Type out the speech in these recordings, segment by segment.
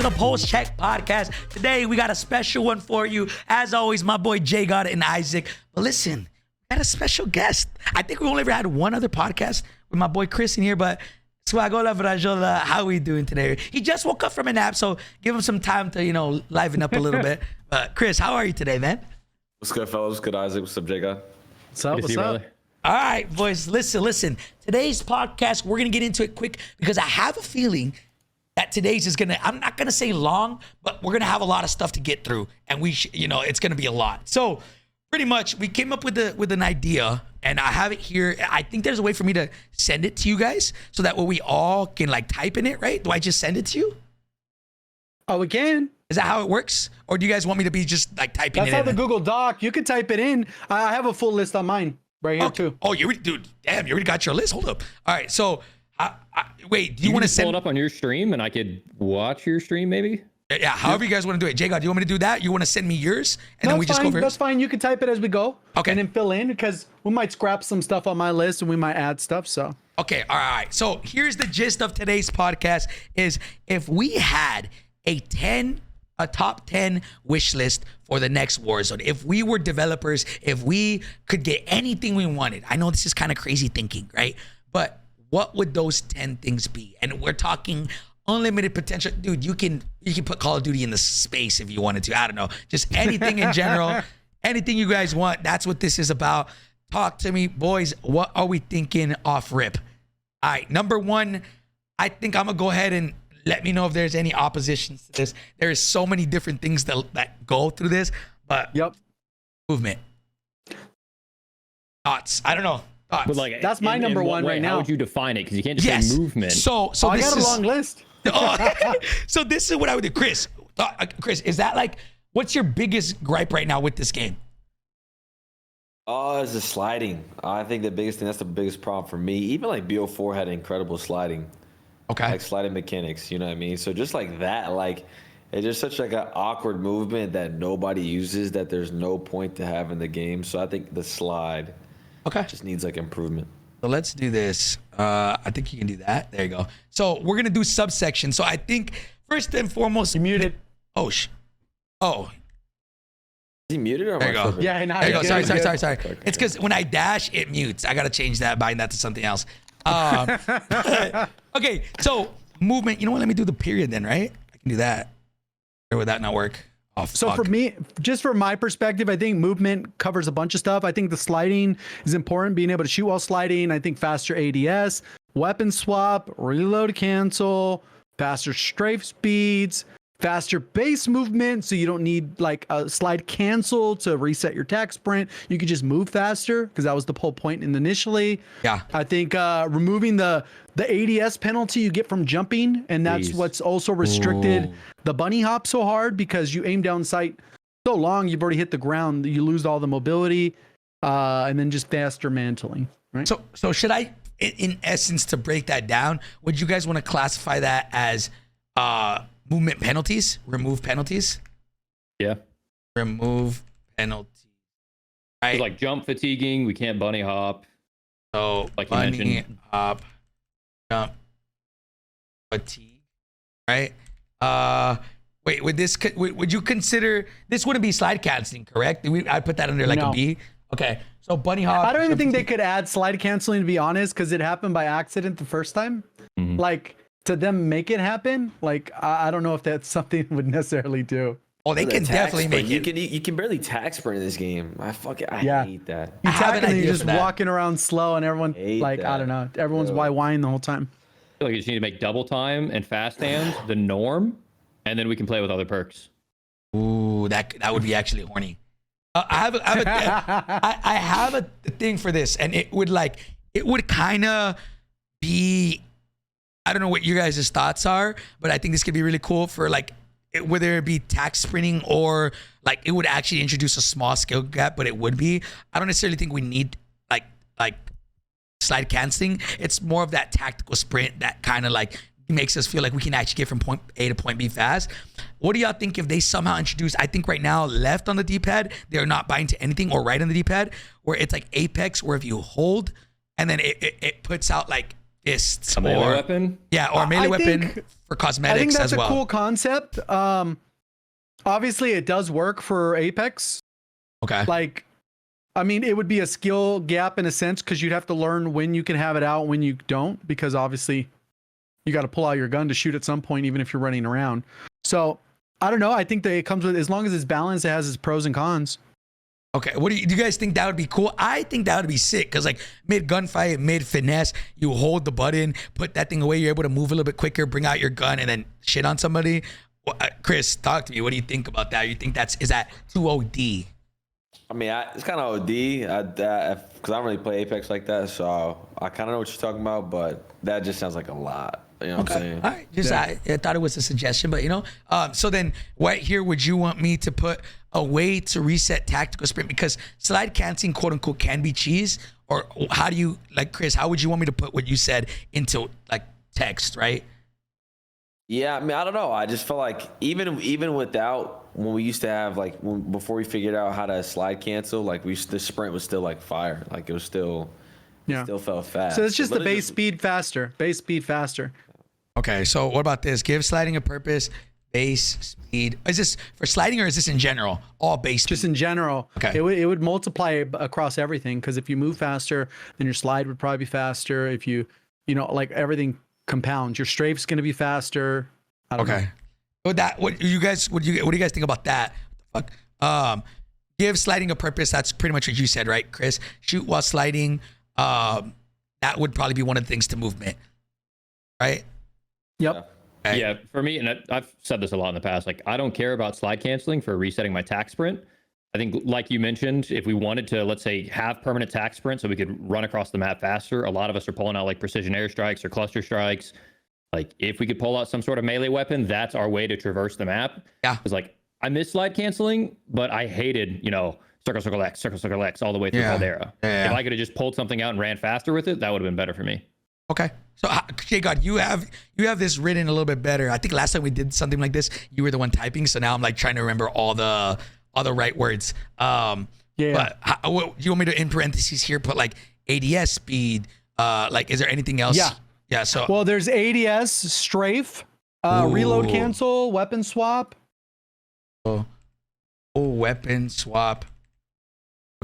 to the Pullze Check podcast. Today, we got a special one for you. As always, my boy Jay got it and Isaac. But listen, we got a special guest. I think we only ever had one other podcast with my boy Chris in here, but Swagola Brajola, how we doing today? He just woke up from a nap, so give him some time to, liven up a little bit. But Chris, how are you today, man? What's good, fellas? What's good, Isaac? What's up, Jay God? What's up? What's up? All right, boys, listen. Today's podcast, we're going to get into it quick because I have a feeling that today's is I'm not going to say long, but we're going to have a lot of stuff to get through. And it's going to be a lot. So pretty much we came up with an idea and I have it here. I think there's a way for me to send it to you guys so that way we all can type in it, right? Do I just send it to you? Oh, we can. Is that how it works? Or do you guys want me to be just typing it in? That's how the Google Doc. You can type it in. I have a full list on mine right here too. Oh, you already got your list? Hold up. All right, so wait, do you want to pull it up on your stream and I could watch your stream maybe? Yeah, however you guys want to do it. Jay God, do you want me to do that? You want to send me yours? And then we just go over it? That's fine. You can type it as we go. Okay. And then fill in because we might scrap some stuff on my list and we might add stuff. So. Okay, all right. So here's the gist of today's podcast is if we had a top 10 wish list for the next Warzone, if we were developers, if we could get anything we wanted. I know this is kind of crazy thinking, right? But what would those 10 things be? And we're talking unlimited potential. Dude, you can put Call of Duty in the space if you wanted to. I don't know. Just anything in general. Anything you guys want. That's what this is about. Talk to me, boys. What are we thinking off rip? All right, number one, I think I'm going to go ahead and let me know if there's any oppositions to this. There is so many different things that go through this, but yep. Movement. Thoughts. I don't know. But that's my number one right now. How would you define it? Because you can't just say movement. So I got a long list. So this is what I would do. Chris, is that what's your biggest gripe right now with this game? It's the sliding. I think that's the biggest problem for me. Even BO4 had incredible sliding. Okay. Sliding mechanics, you know what I mean? So just that, it's just such an awkward movement that nobody uses that there's no point to have in the game. So I think the slide just needs improvement. So let's do this. I think you can do that. There you go. So we're going to do subsection. So I think first and foremost. You muted. Oh. Is he muted or am I tripping? Yeah, there you go. Sorry. It's because when I dash, it mutes. I got to change that, bind that to something else. Okay, so movement. You know what? Let me do the period then, right? I can do that. Or would that not work? Oh, so for me, just from my perspective, I think movement covers a bunch of stuff. I think the sliding is important, being able to shoot while sliding. I think faster ADS, weapon swap, reload cancel, faster strafe speeds, faster base movement. So you don't need a slide cancel to reset your attack sprint. You could just move faster because that was the whole point initially. Yeah. I think removing the ADS penalty you get from jumping, and that's what's also restricted the bunny hop so hard because you aim down sight so long, you've already hit the ground, you lose all the mobility, and then just faster mantling. Right. So should I, in essence, to break that down, would you guys want to classify that as movement penalties? Remove penalties? Yeah. Remove penalties. Right. Jump fatiguing, we can't bunny hop. So bunny hop, jump, fatigue. Right. Wait, would you consider this wouldn't be slide canceling, correct? I'd put that under No. a B. Okay. So bunny hop. I don't even think they could add slide canceling, to be honest, because it happened by accident the first time. Mm-hmm. To them make it happen, I don't know if that's something would necessarly do. Oh, they can definitely make it. You can barely tack sprint in this game. I hate that. You I have tap an and idea you're for just that. walking around slow, and everyone I that. don't know. Everyone's whining the whole time. I feel like you just need to make double time and fast hands the norm, and then we can play with other perks. Ooh, that would be actually horny. I have a thing for this, and it would kind of be. I don't know what you guys' thoughts are, but I think this could be really cool for whether it be tack sprinting or it would actually introduce a small skill gap, but it would be. I don't necessarily think we need like slide canceling. It's more of that tactical sprint that kind of makes us feel like we can actually get from point A to point B fast. What do y'all think if they somehow introduce, I think right now left on the D-pad, they're not buying to anything, or right on the D-pad, where it's Apex, where if you hold and then it puts out fists a melee weapon? Yeah, or a melee weapon for cosmetics I think that's as well. a cool concept. Obviously, it does work for Apex. Okay. Like, I mean, it would be a skill gap in a sense because you'd have to learn when you can have it out, when you don't, because obviously you got to pull out your gun to shoot at some point, even if you're running around. So I don't know. I think that it comes with, as long as it's balanced, it has its pros and cons. Okay, do you guys think that would be cool? I think that would be sick because like mid gunfight, mid finesse, you hold the button, put that thing away, you're able to move a little bit quicker, bring out your gun, and then shit on somebody. Chris, talk to me. What do you think about that? You think is that too OD? I mean, it's kind of OD because I don't really play Apex like that, so I kind of know what you're talking about, but that just sounds like a lot. You know what I'm saying? All right. Just I thought it was a suggestion, but so then what here would you want me to put a way to reset tactical sprint? Because slide canceling, quote unquote, can be cheese, or how do you, like, Chris, how would you want me to put what you said into like text, right? Yeah, I mean, I don't know. I just feel like even without, when we used to have before we figured out how to slide cancel, like the sprint was still like fire. Like it was still, still felt fast. So it's just the base speed faster. Base speed faster. Okay, so what about this? Give sliding a purpose, base speed. Is this for sliding or is this in general? All base speed? Just in general. Okay. It would multiply across everything because if you move faster, then your slide would probably be faster. If you like everything compounds, your strafe's going to be faster. I don't know. What do you guys think about that? Give sliding a purpose. That's pretty much what you said, right, Chris? Shoot while sliding. That would probably be one of the things to movement, right? Yep. Okay. Yeah, for me, and I've said this a lot in the past, like I don't care about slide canceling for resetting my tac sprint. I think, like you mentioned, if we wanted to, let's say, have permanent tac sprint so we could run across the map faster, a lot of us are pulling out like precision airstrikes or cluster strikes. Like if we could pull out some sort of melee weapon, that's our way to traverse the map. Yeah. Because like I miss slide canceling, but I hated, circle X all the way through Caldera. Yeah. If I could have just pulled something out and ran faster with it, that would have been better for me. Okay. So, J-God, you have this written a little bit better. I think last time we did something like this, you were the one typing. So now I'm like trying to remember all the right words. But what, do you want me to, in parentheses here, put like ADS speed? Like, is there anything else? Yeah. So, well, there's ADS, strafe, reload cancel, weapon swap. Weapon swap.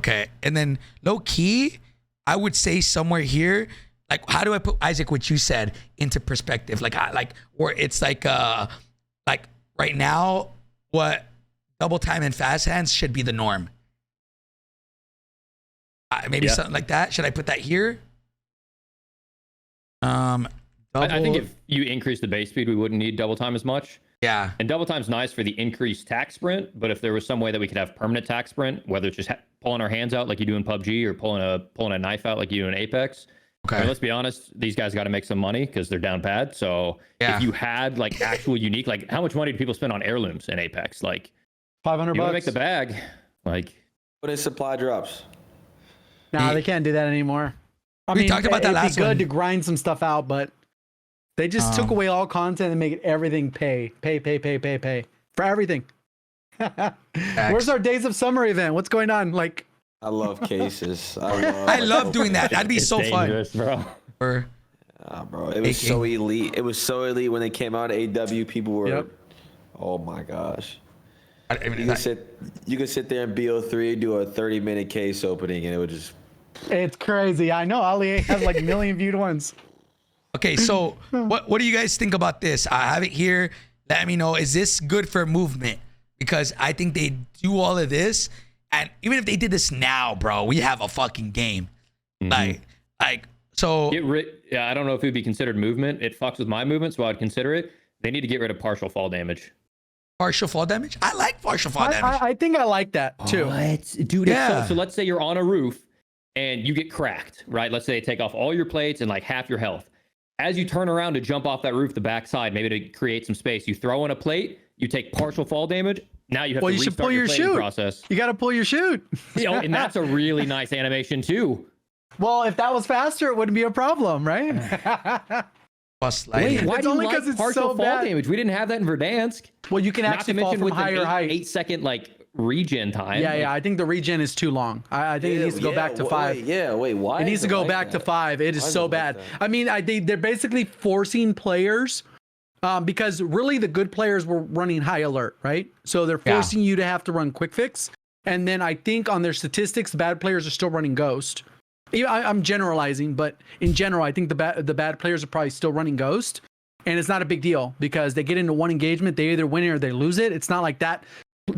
Okay. And then low key, I would say somewhere here, like, how do I put, Isaac, what you said into perspective? Where it's like right now, what double time and fast hands should be the norm. Maybe something like that. Should I put that here? I think if you increase the base speed, we wouldn't need double time as much. Yeah. And double time's nice for the increased tac sprint, but if there was some way that we could have permanent tac sprint, whether it's just pulling our hands out like you do in PUBG or pulling a knife out like you do in Apex. Okay. I mean, let's be honest, these guys got to make some money because they're down bad. So if you had like actual unique, like how much money do people spend on heirlooms in Apex? Like $500. You want to make the bag, like put in supply drops. Nah, they can't do that anymore. We talked about that last It'd be good one. to grind some stuff out, but they just took away all content and make it everything pay for everything. Where's our Days of Summer event? What's going on? Like, I love cases. I love doing that. That'd be so fun, bro. Bro, it was so elite. It was so elite when they came out. AW people were, oh my gosh. I mean, you could sit there in BO3, do a 30-minute case opening, and it would just. It's crazy. I know. Ali has like a million viewed ones. Okay, so what do you guys think about this? I have it here. Let me know. Is this good for movement? Because I think they do all of this, and even if they did this now, bro, we have a fucking game. Mm-hmm. Like so. I don't know if it would be considered movement. It fucks with my movement, so I'd consider it. They need to get rid of partial fall damage. Partial fall damage? I like partial fall damage. I think I like that too. Dude, yeah. So let's say you're on a roof and you get cracked, right? Let's say they take off all your plates and like half your health. As you turn around to jump off that roof, the backside, maybe to create some space, you throw in a plate, you take partial fall damage. Now you have to restart your plating process. You got to pull your chute. And that's a really nice animation too. Well, if that was faster, it wouldn't be a problem, right? Wait, why do you like partial fall damage? We didn't have that in Verdansk. Well, you can actually fall from higher height. 8-second regen time. Yeah. I think the regen is too long. I think it needs to go back to 5. Why? It needs to go back to 5. It is so bad. I mean, they're basically forcing players because really the good players were running high alert, right? So they're forcing you to have to run quick fix. And then I think on their statistics, the bad players are still running ghost. I'm generalizing, but in general, I think the bad players are probably still running ghost. And it's not a big deal because they get into one engagement, they either win it or they lose it. It's not like that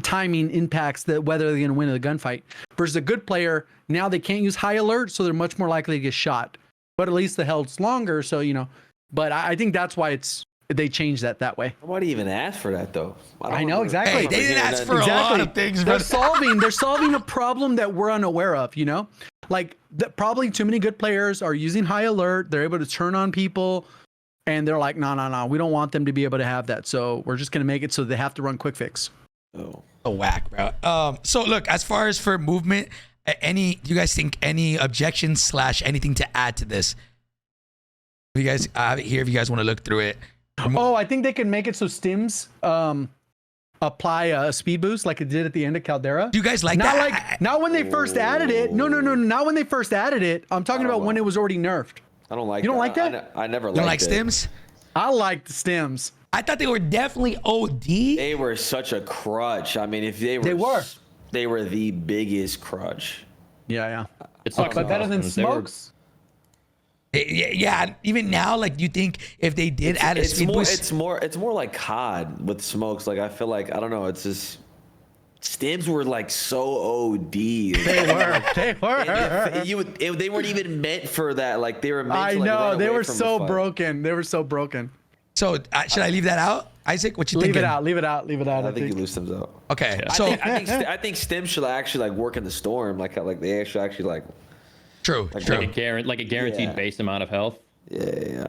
timing impacts that whether they're going to win in the gunfight. Versus a good player, now they can't use high alert, so they're much more likely to get shot. But at least the held's longer, so But I think that's why they changed that way. Nobody even asked for that though. I know exactly. Hey, they didn't ask for a lot of things. They're solving a problem that we're unaware of. Like probably too many good players are using high alert. They're able to turn on people. And they're like, no, we don't want them to be able to have that. So we're just going to make it so they have to run quick fix. Oh, whack, bro. So look, as far as for movement, do you guys think any objections / anything to add to this? You guys, I have it here if you guys want to look through it. I think they can make it so stims apply a speed boost like it did at the end of Caldera. Do you guys like that? Not when they first added it. No, not when they first added it. I'm talking about when it was already nerfed. I don't like. You don't like that? I never. You don't like stims? I like the stims. I thought they were definitely OD. They were such a crutch. I mean, if they were the biggest crutch. Yeah. It's but better than smokes. Yeah, even now, like, you think if they did add a speed boost, it's more like COD with smokes. Like, I feel like I don't know. It's just stims were like so OD. They were. They weren't even meant for that. Like they were meant I to, like, know run they away were from so the fight. broken. They were so broken. So should I leave that out, Isaac? What you think? Leave it out. I think you lose stims out. Okay, Yeah. so I think stims should actually like work in the storm. Like how like they actually like. True. Like a guaranteed base amount of health. Yeah.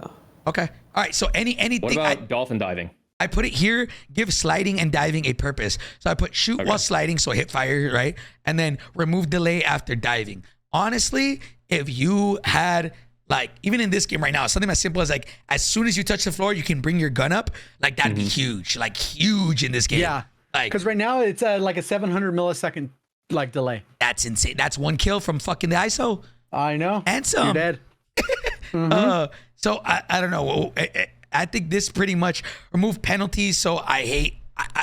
Okay. All right. So anything. What about dolphin diving? I put it here, give sliding and diving a purpose. So I put shoot while sliding, so hit fire, right? And then remove delay after diving. Honestly, if you had, like, even in this game right now, something as simple as, like, as soon as you touch the floor, you can bring your gun up. Like, that'd be huge. Like, huge in this game. Yeah. Like, because right now it's like a 700 millisecond like delay. That's insane. That's one kill from fucking the ISO. I know. And some. You're dead. So I don't know. I think this pretty much remove penalties. So I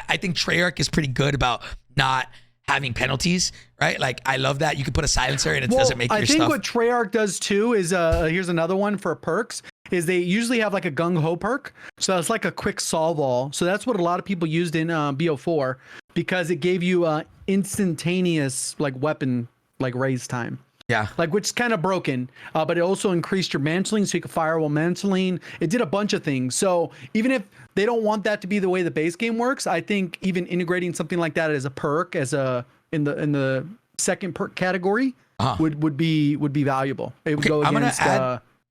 think Treyarch is pretty good about not having penalties, right? Like, I love that. You can put a silencer and it doesn't make your stuff. I think what Treyarch does too is, here's another one for perks, is they usually have like a gung-ho perk. So it's like a quick solve all. So that's what a lot of people used in BO4 because it gave you instantaneous like weapon like raise time. Yeah. Like, which is kind of broken, but it also increased your mantling so you could fire while mantling. It did a bunch of things. So even if they don't want that to be the way the base game works, I think even integrating something like that as a perk, in the second perk category, would be valuable. It would go against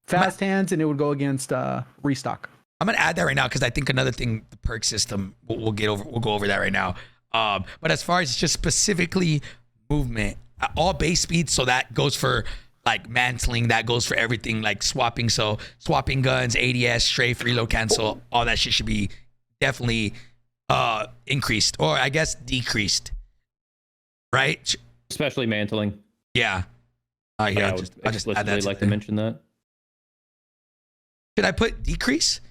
fast hands, and it would go against restock. I'm gonna add that right now because I think another thing, the perk system, we'll go over that right now. But as far as just specifically movement, all base speed, so that goes for like mantling, that goes for everything like swapping. So swapping guns, ADS, strafe, reload, cancel, all that shit should be definitely increased, or I guess decreased, right? Especially mantling. Yeah. Yeah, I'll just add that. To mention that. Should I put decrease?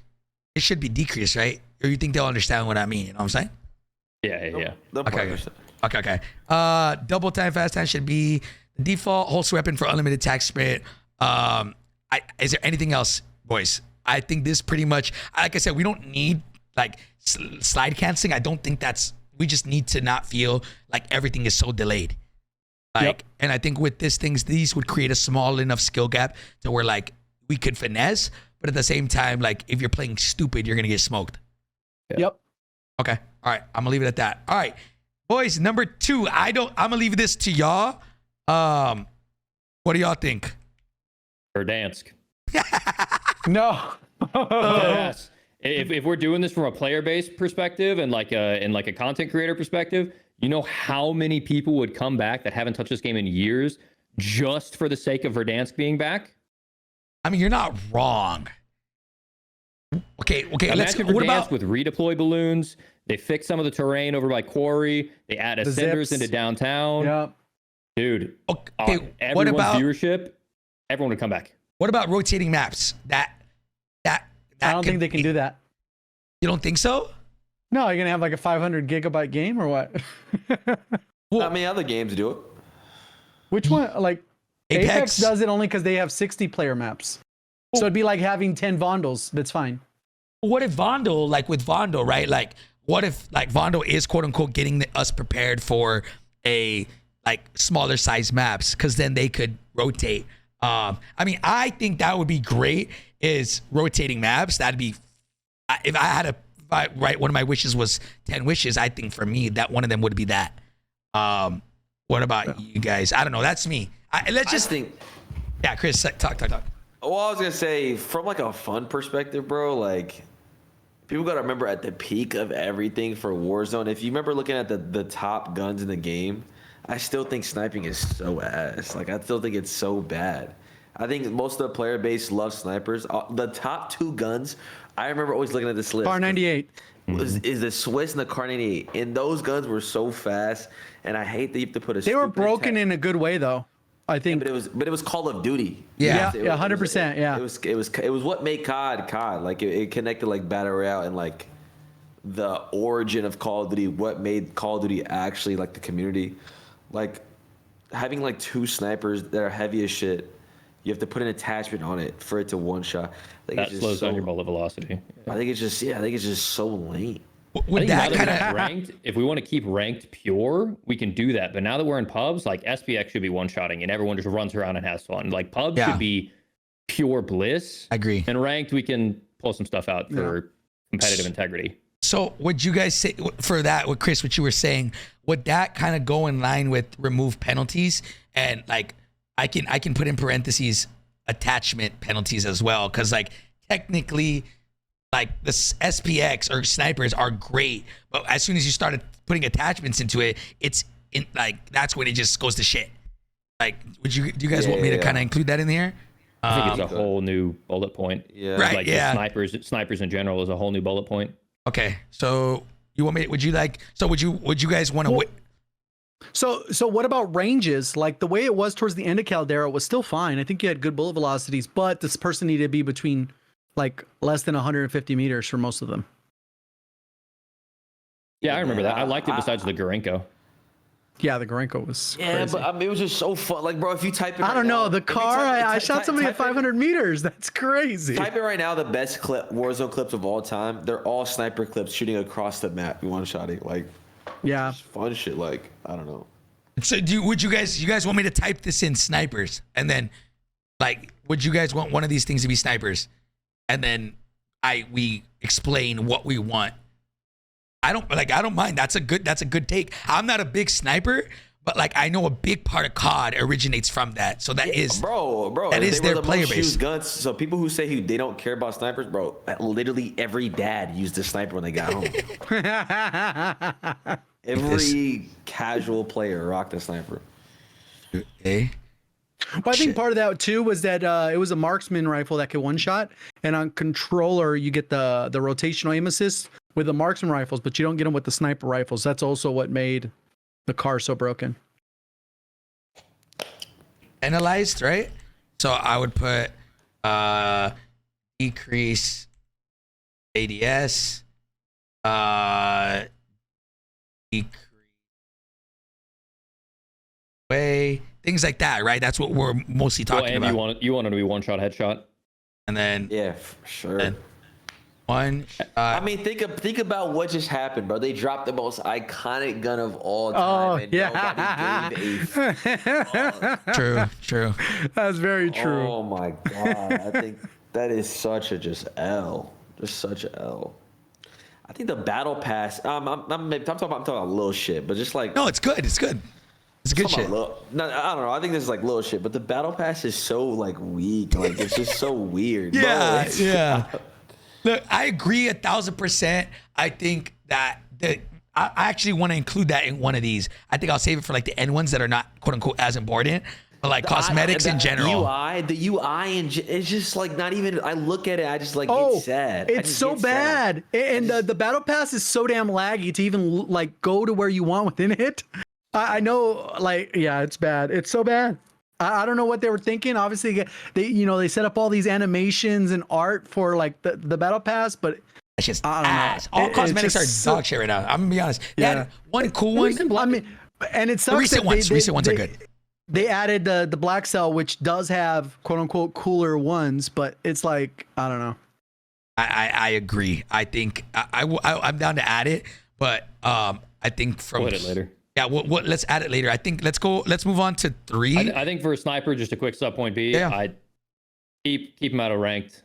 It should be decrease, right? Or you think they'll understand what I mean? You know what I'm saying? Yeah. Okay. Double time, fast time should be the default holster weapon for unlimited attack sprint. Is there anything else, boys? I think this pretty much, like I said, we don't need like slide canceling. I don't think we just need to not feel like everything is so delayed. And I think with these would create a small enough skill gap to where like we could finesse, but at the same time, like if you're playing stupid, you're going to get smoked. Yep. Okay. All right. I'm gonna leave it at that. All right. Boys, number 2. I'm gonna leave this to y'all. What do y'all think? Verdansk. No. Yes. If we're doing this from a player-based perspective and like a content creator perspective, you know how many people would come back that haven't touched this game in years just for the sake of Verdansk being back? I mean, you're not wrong. Okay. Imagine What Verdansk about with redeploy balloons? They fix some of the terrain over by Quarry. They add ascenders into downtown. Yep. Dude. Okay. Everyone's viewership, everyone would come back. What about rotating maps? I don't think they can do that. You don't think so? No, you're gonna have like a 500 gigabyte game or what? Well, I mean, other games do it. Which one? Like Apex? Apex does it only because they have 60 player maps. So it'd be like having 10 Vondels. That's fine. What if Vondo, like with Vondo, right? Like, what if like Vondo is quote unquote getting us prepared for a like smaller size maps, because then they could rotate. I mean, I think that would be great. Is rotating maps. That'd be if I had right. One of my wishes was 10 wishes. I think for me that one of them would be that. What about you guys? I don't know. That's me. Let's just think. Yeah, Chris, talk. Well, I was gonna say, from like a fun perspective, bro, like people gotta remember at the peak of everything for Warzone, if you remember looking at the top guns in the game, I still think sniping is so ass. Like, I still think it's so bad. I think most of the player base loves snipers. The top 2 guns, I remember always looking at this list. Car 98. Is the Swiss and the Car 98. And those guns were so fast, and I hate that you have to put a They were broken in a good way though. I think. Yeah, but it was Call of Duty. Yeah, 100%. Yeah. It was what made COD. Like it connected like Battle Royale and like the origin of Call of Duty. What made Call of Duty actually like the community. Like having like 2 snipers that are heavy as shit. You have to put an attachment on it for it to one shot. Like, that slows down your bullet velocity. I think it's just so lame. Would that kind of ranked? If we want to keep ranked pure, we can do that. But now that we're in pubs, like SPX should be one-shotting, and everyone just runs around and has fun. Like pubs should be pure bliss. I agree. And ranked, we can pull some stuff out for competitive integrity. So would you guys say for that, with Chris, what you were saying, would that kind of go in line with remove penalties? And like, I can put in parentheses attachment penalties as well, because like technically, like the SPX or snipers are great, but as soon as you started putting attachments into it, it's in like that's when it just goes to shit. Like, do you guys want me to kind of include that in here? I think it's a whole new bullet point. Yeah, right. Like snipers in general is a whole new bullet point. Okay, so you want me? Would you guys want to? So what about ranges? Like the way it was towards the end of Caldera was still fine. I think you had good bullet velocities, but this person needed to be between like less than 150 meters for most of them. Yeah, I remember that. I liked it besides the Gorenko. Yeah, the Gorenko was crazy. But I mean, it was just so fun. Like, bro, if you type it I don't know. The car, I shot somebody at 500 meters. That's crazy. Type it right now, the best Warzone clips of all time. They're all sniper clips shooting across the map. You one-shotting. Like, yeah. Fun shit. Like, I don't know. So would you guys want me to type this in snipers? And then like, would you guys want one of these things to be snipers? And then we explain what we want. I don't mind. That's a good take. I'm not a big sniper, but like I know a big part of COD originates from that. So that is that is their player base. Guns. So people who say they don't care about snipers, bro, literally every dad used a sniper when they got home. Every casual player rocked a sniper. Okay. Well, I think part of that too was that it was a marksman rifle that could one shot, and on controller you get the rotational aim assist with the marksman rifles, but you don't get them with the sniper rifles. That's also what made the car so broken. Analyzed, right? So I would put decrease ADS, decrease way, things like that, right? That's what we're mostly talking about. You want it to be one-shot headshot, and then yeah, for sure. One. I mean, think about what just happened, bro. They dropped the most iconic gun of all time. And nobody gave True. That's very true. Oh my god, I think that is such a L. Just such a L. I think the battle pass. I'm talking about little shit, but just like no, it's good. It's good. It's good shit. No, I don't know. I think this is like little shit, but the battle pass is so like weak. Like it's just so weird. Yeah, yeah. Look, I agree 1,000%. I think that I actually want to include that in one of these. I think I'll save it for like the end ones that are not quote unquote as important, but like cosmetics in general. The UI and it's just like not even. I look at it, I just like get sad. It's so bad, and the battle pass is so damn laggy to even like go to where you want within it. I know, like, yeah, it's bad. It's so bad. I don't know what they were thinking. Obviously, they set up all these animations and art for like the battle pass, but That's just I don't know. ass. All cosmetics are dog shit right now. I'm gonna be honest. They had one cool one. I mean, and it sucks. Recent ones are good. They added the black cell, which does have quote unquote cooler ones, but it's like, I don't know. I agree. I think I'm down to add it, but I think from We'll hit it later. Yeah, let's add it later. I think let's move on to 3. I think for a sniper, just a quick sub point B. Yeah. I keep them out of ranked.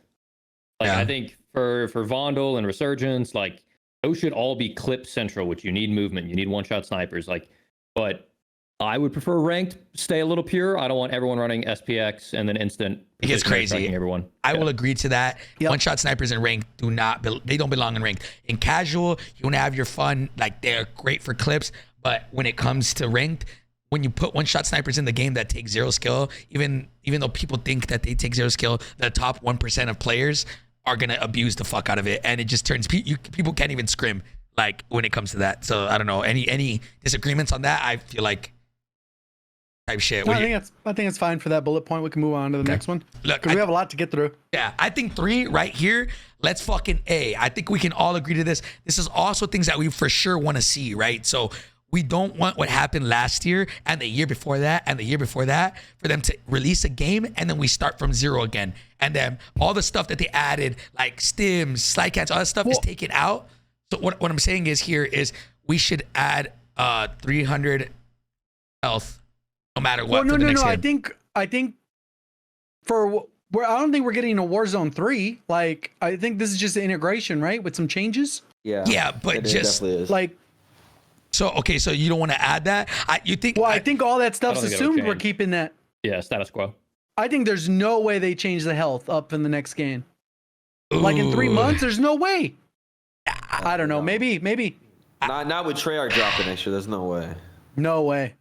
Like I think for Vondel and Resurgence, like those should all be clip central, which you need movement, you need one shot snipers. Like, but I would prefer ranked. Stay a little pure. I don't want everyone running SPX and then instant. It gets crazy. Everyone. I will agree to that. Yep. One shot snipers in ranked they don't belong in ranked. In casual, you want to have your fun. Like they're great for clips, but when it comes to ranked, when you put one shot snipers in the game that take 0 skill, even though people think that they take 0 skill, the top 1% of players are gonna abuse the fuck out of it, and it just turns people can't even scrim like when it comes to that. So I don't know, any disagreements on that? I feel like type shit. No, I think it's fine for that bullet point. We can move on to the next one. Look, we have a lot to get through. Yeah, I think 3 right here. Let's fucking A. I think we can all agree to this. This is also things that we for sure want to see, right? So we don't want what happened last year and the year before that and the year before that for them to release a game and then we start from 0 again. And then all the stuff that they added, like stims, slide cats, all that stuff is taken out. So what I'm saying is we should add 300 health no matter what. Well, no. Game. I think I don't think we're getting a Warzone 3. Like, I think this is just an integration, right? With some changes. Yeah, but just like. So you don't want to add that? You think? Well, I think all that stuff's assumed we're keeping that. Yeah, status quo. I think there's no way they change the health up in the next game. Ooh. Like in 3 months, there's no way. I don't know. Maybe. Not with Treyarch dropping next year. There's no way. No way.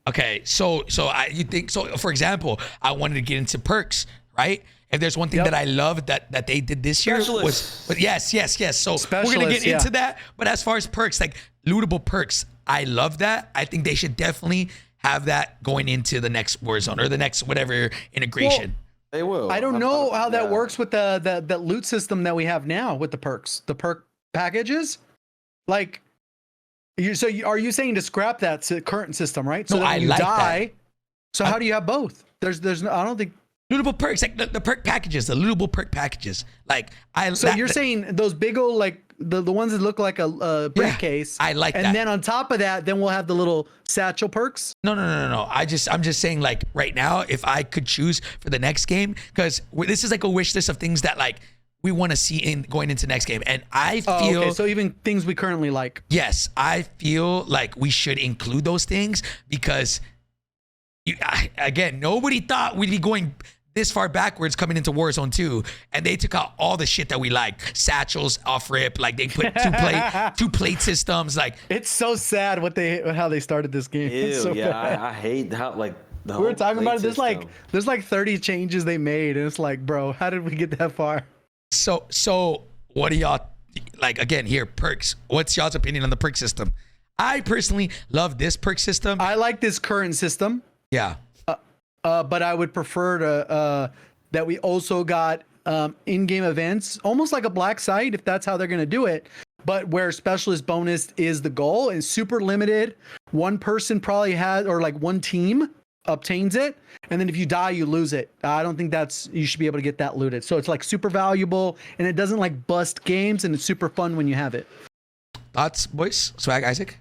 Okay, so you think so? For example, I wanted to get into perks, right? If there's one thing that I love that they did this year was, but yes. So we're gonna get into that. But as far as perks, like lootable perks, I love that. I think they should definitely have that going into the next Warzone or the next whatever integration. Well, they will. I don't know how that works with the loot system that we have now with the perk packages, like. Are you saying to scrap that current system, right? So no, that when you like die. That. So how do you have both? There's no, I don't think lootable perks, like the perk packages, the lootable perk packages. Like you're saying those big old like the ones that look like a briefcase. I like that. And then on top of that, then we'll have the little satchel perks. No. I'm just saying, like right now, if I could choose for the next game, because this is like a wish list of things that like we want to see in going into next game, and I feel okay, so even things we currently like. Yes, I feel like we should include those things because again, nobody thought we'd be going this far backwards coming into Warzone 2, and they took out all the shit that we liked. Satchels off rip, like they put two plate systems. Like it's so sad how they started this game. Ew, so I hate how like we were talking about it. There's like 30 changes they made, and it's like, bro, how did we get that far? So what do y'all like? Again, here perks. What's y'all's opinion on the perk system? I personally love this perk system. I like this current system. Yeah. But I would prefer to that we also got in-game events, almost like a black site, if that's how they're gonna do it. But where specialist bonus is the goal and super limited. One person probably has, or like one team obtains it, and then if you die, you lose it. I don't think you should be able to get that looted. So it's like super valuable, and it doesn't like bust games, and it's super fun when you have it. Thoughts, boys? Swag, Isaac?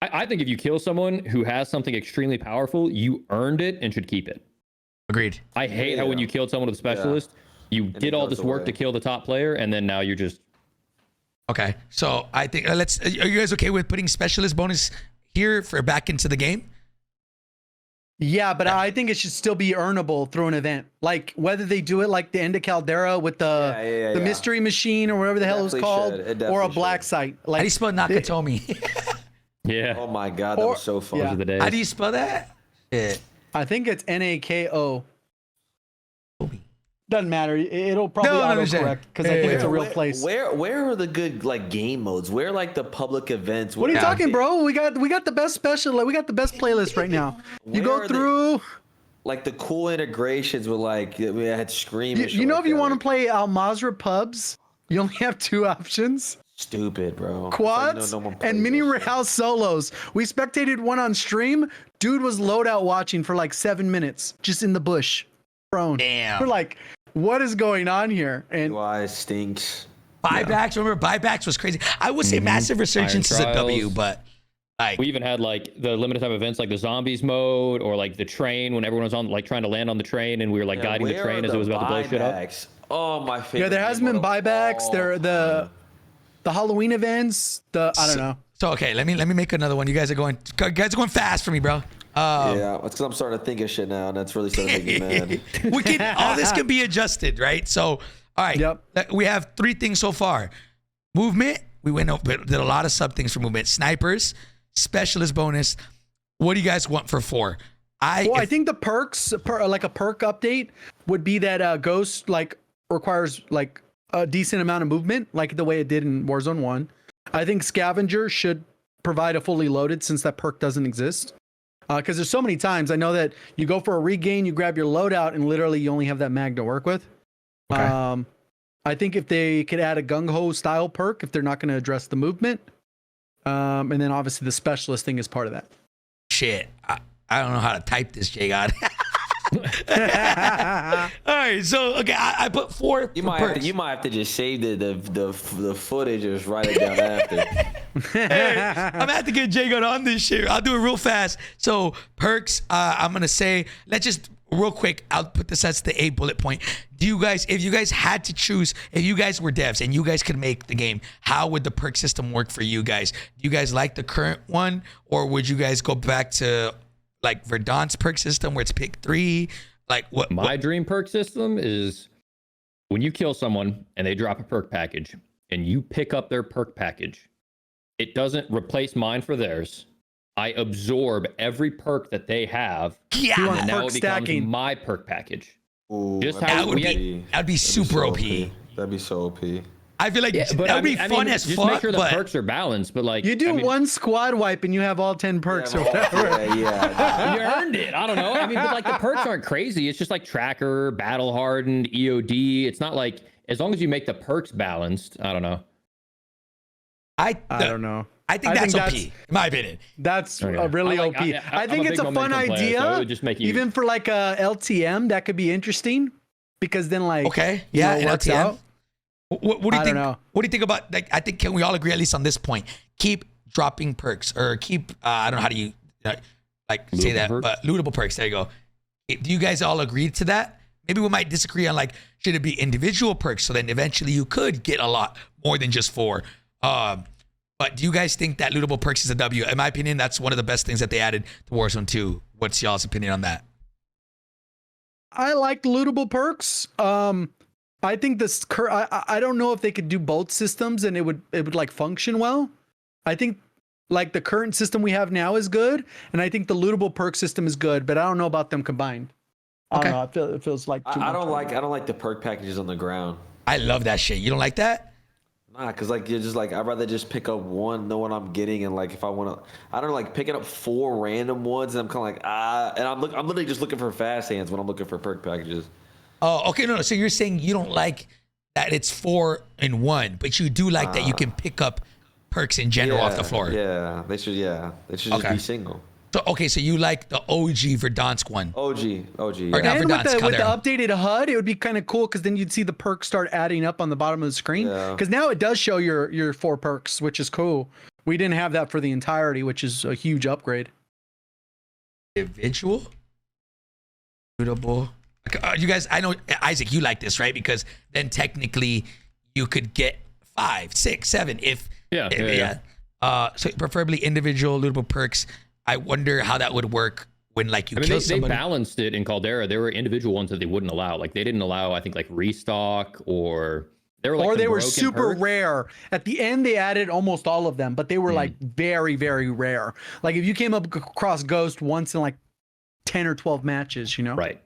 I think if you kill someone who has something extremely powerful, you earned it and should keep it. Agreed. I hate how when you killed someone with a specialist, you did all this work to kill the top player, and then now you're just... Okay, so I think are you guys okay with putting specialist bonus here for back into the game? Yeah, but I think it should still be earnable through an event. Like whether they do it like the end of Caldera with the mystery machine or whatever the hell it was called, or a black site. Like, how do you spell Nakatomi? Yeah. Oh my god, that was so fun. Those are the days. How do you spell that? Yeah. I think it's Nako. Doesn't matter. It'll probably autocorrect because I think it's a real place. Where are the good like game modes? Where like the public events? What are you talking, bro? We got the best special. We got the best playlist right now. You go through like the cool integrations with like we had Scream. You know, if you want to play Al Mazrah pubs, You only have 2 options. Stupid, bro. Quads no one plays and mini that shit. Real solos. We spectated one on stream. Dude was loadout watching for like 7 minutes, just in the bush, prone. Damn. We're like, what is going on here? And UI stinks. Buybacks, remember buybacks was crazy. I would say massive resurgence is a W, Trials. but like We even had like the limited time events like the zombies mode or like the train when everyone was on like trying to land on the train and we were like guiding the Where train are as it was about to blow shit up. buybacks? Oh, my favorite. yeah, there has game been of buybacks. all There time. the Halloween events. I don't know. so okay, let me make another one. You guys are going fast for me, bro. Yeah, it's because I'm starting to think of shit now, and that's really starting to make me mad. We can all this can be adjusted, right? So all right, Yep. we have 3 things so far. Movement, we went over, did a lot of sub things for movement. Snipers, specialist bonus. What do you guys want for 4? I think the perks, like a perk update, would be that Ghost like requires like a decent amount of movement, like the way it did in Warzone 1. I think Scavenger should provide a fully loaded since that perk doesn't exist. Because there's so many times I know that you go for a regain, you grab your loadout, and literally you only have that mag to work with. Okay. I think if they could add a gung ho style perk, if they're not going to address the movement, and then obviously the specialist thing is part of that. shit. I don't know how to type this, Jay God. All right, so okay, I put 4. You might have to just save the footage and just write it down after. Hey, I'm gonna have to get Jay God on this shit. I'll do it real fast. So perks, I'm gonna say, let's just real quick. I'll put this as the A bullet point. Do you guys, if you guys had to choose, if you guys were devs and you guys could make the game, how would the perk system work for you guys? Do you guys like the current one, or would you guys go back to like Verdansk's perk system where it's pick 3? Like what? My dream perk system is when you kill someone and they drop a perk package and you pick up their perk package, it doesn't replace mine for theirs. I absorb every perk that they have. Yeah, You want And now perk it becomes stacking. my perk package. Ooh, Just that'd how that would be super so OP. That'd be so OP. I feel like Yeah, but that would be fun as just fuck. make sure the but perks are balanced. But like You do I mean, one squad wipe and you have all 10 perks or Yeah, whatever. yeah. you earned it. I don't know. I mean, but like the perks aren't crazy. It's just like tracker, battle hardened, EOD. It's not like as long as you make the perks balanced. I don't know. I don't know. I think that's OP, in my opinion. That's Okay. really I like- OP. I I'm think a it's big a fun momentum player, idea. so it would just make you- Even for like a LTM, that could be interesting because then like Okay, you yeah, know, it and works LTM. out. What do you I think? don't know. What do you think about? Like, I think can we all agree at least on this point? Keep dropping perks or keep. I don't know how do you like say Lootable that, perks? but lootable perks. There you go. Do you guys all agree to that? Maybe we might disagree on like should it be individual perks so then eventually you could get a lot more than just 4. But do you guys think that lootable perks is a W? In my opinion, that's one of the best things that they added to Warzone 2. What's y'all's opinion on that? I like lootable perks. I think this I don't know if they could do both systems and it would like function well. I think like the current system we have now is good, and I think the lootable perk system is good, but I don't know about them combined. Okay. I don't know. It feels like too I much. don't like the perk packages on the ground. I love that shit. You don't like that? Nah, cause like you're just like I'd rather just pick up one, know what I'm getting, and like if I want to, I don't know, like picking up 4 random ones, and I'm kind of like and I'm literally just looking for fast hands when I'm looking for perk packages. Oh, okay. No. So you're saying you don't like that it's 4 in 1, but you do like that you can pick up perks in general off the floor. Yeah, they should just Okay. be single. So okay, so you like the OG Verdansk one. OG. Or Yeah. not And with Verdansk, the Caldera. updated HUD, it would be kind of cool because then you'd see the perks start adding up on the bottom of the screen. Yeah. Because now it does show your 4 perks, which is cool. We didn't have that for the entirety, which is a huge upgrade. Individual, suitable. You guys, I know Isaac, you like this, right? Because then technically you could get 5, 6, 7 if Yeah. So preferably individual lootable perks. I wonder how that would work when like you I mean, kill they somebody. balanced it in Caldera. There were individual ones that they wouldn't allow. Like they didn't allow, I think, like restock or they were like Or some they were broken super perks. rare. At the end, they added almost all of them, but they were like very, very rare. Like if you came up across Ghost once in like 10 or 12 matches, you know? Right.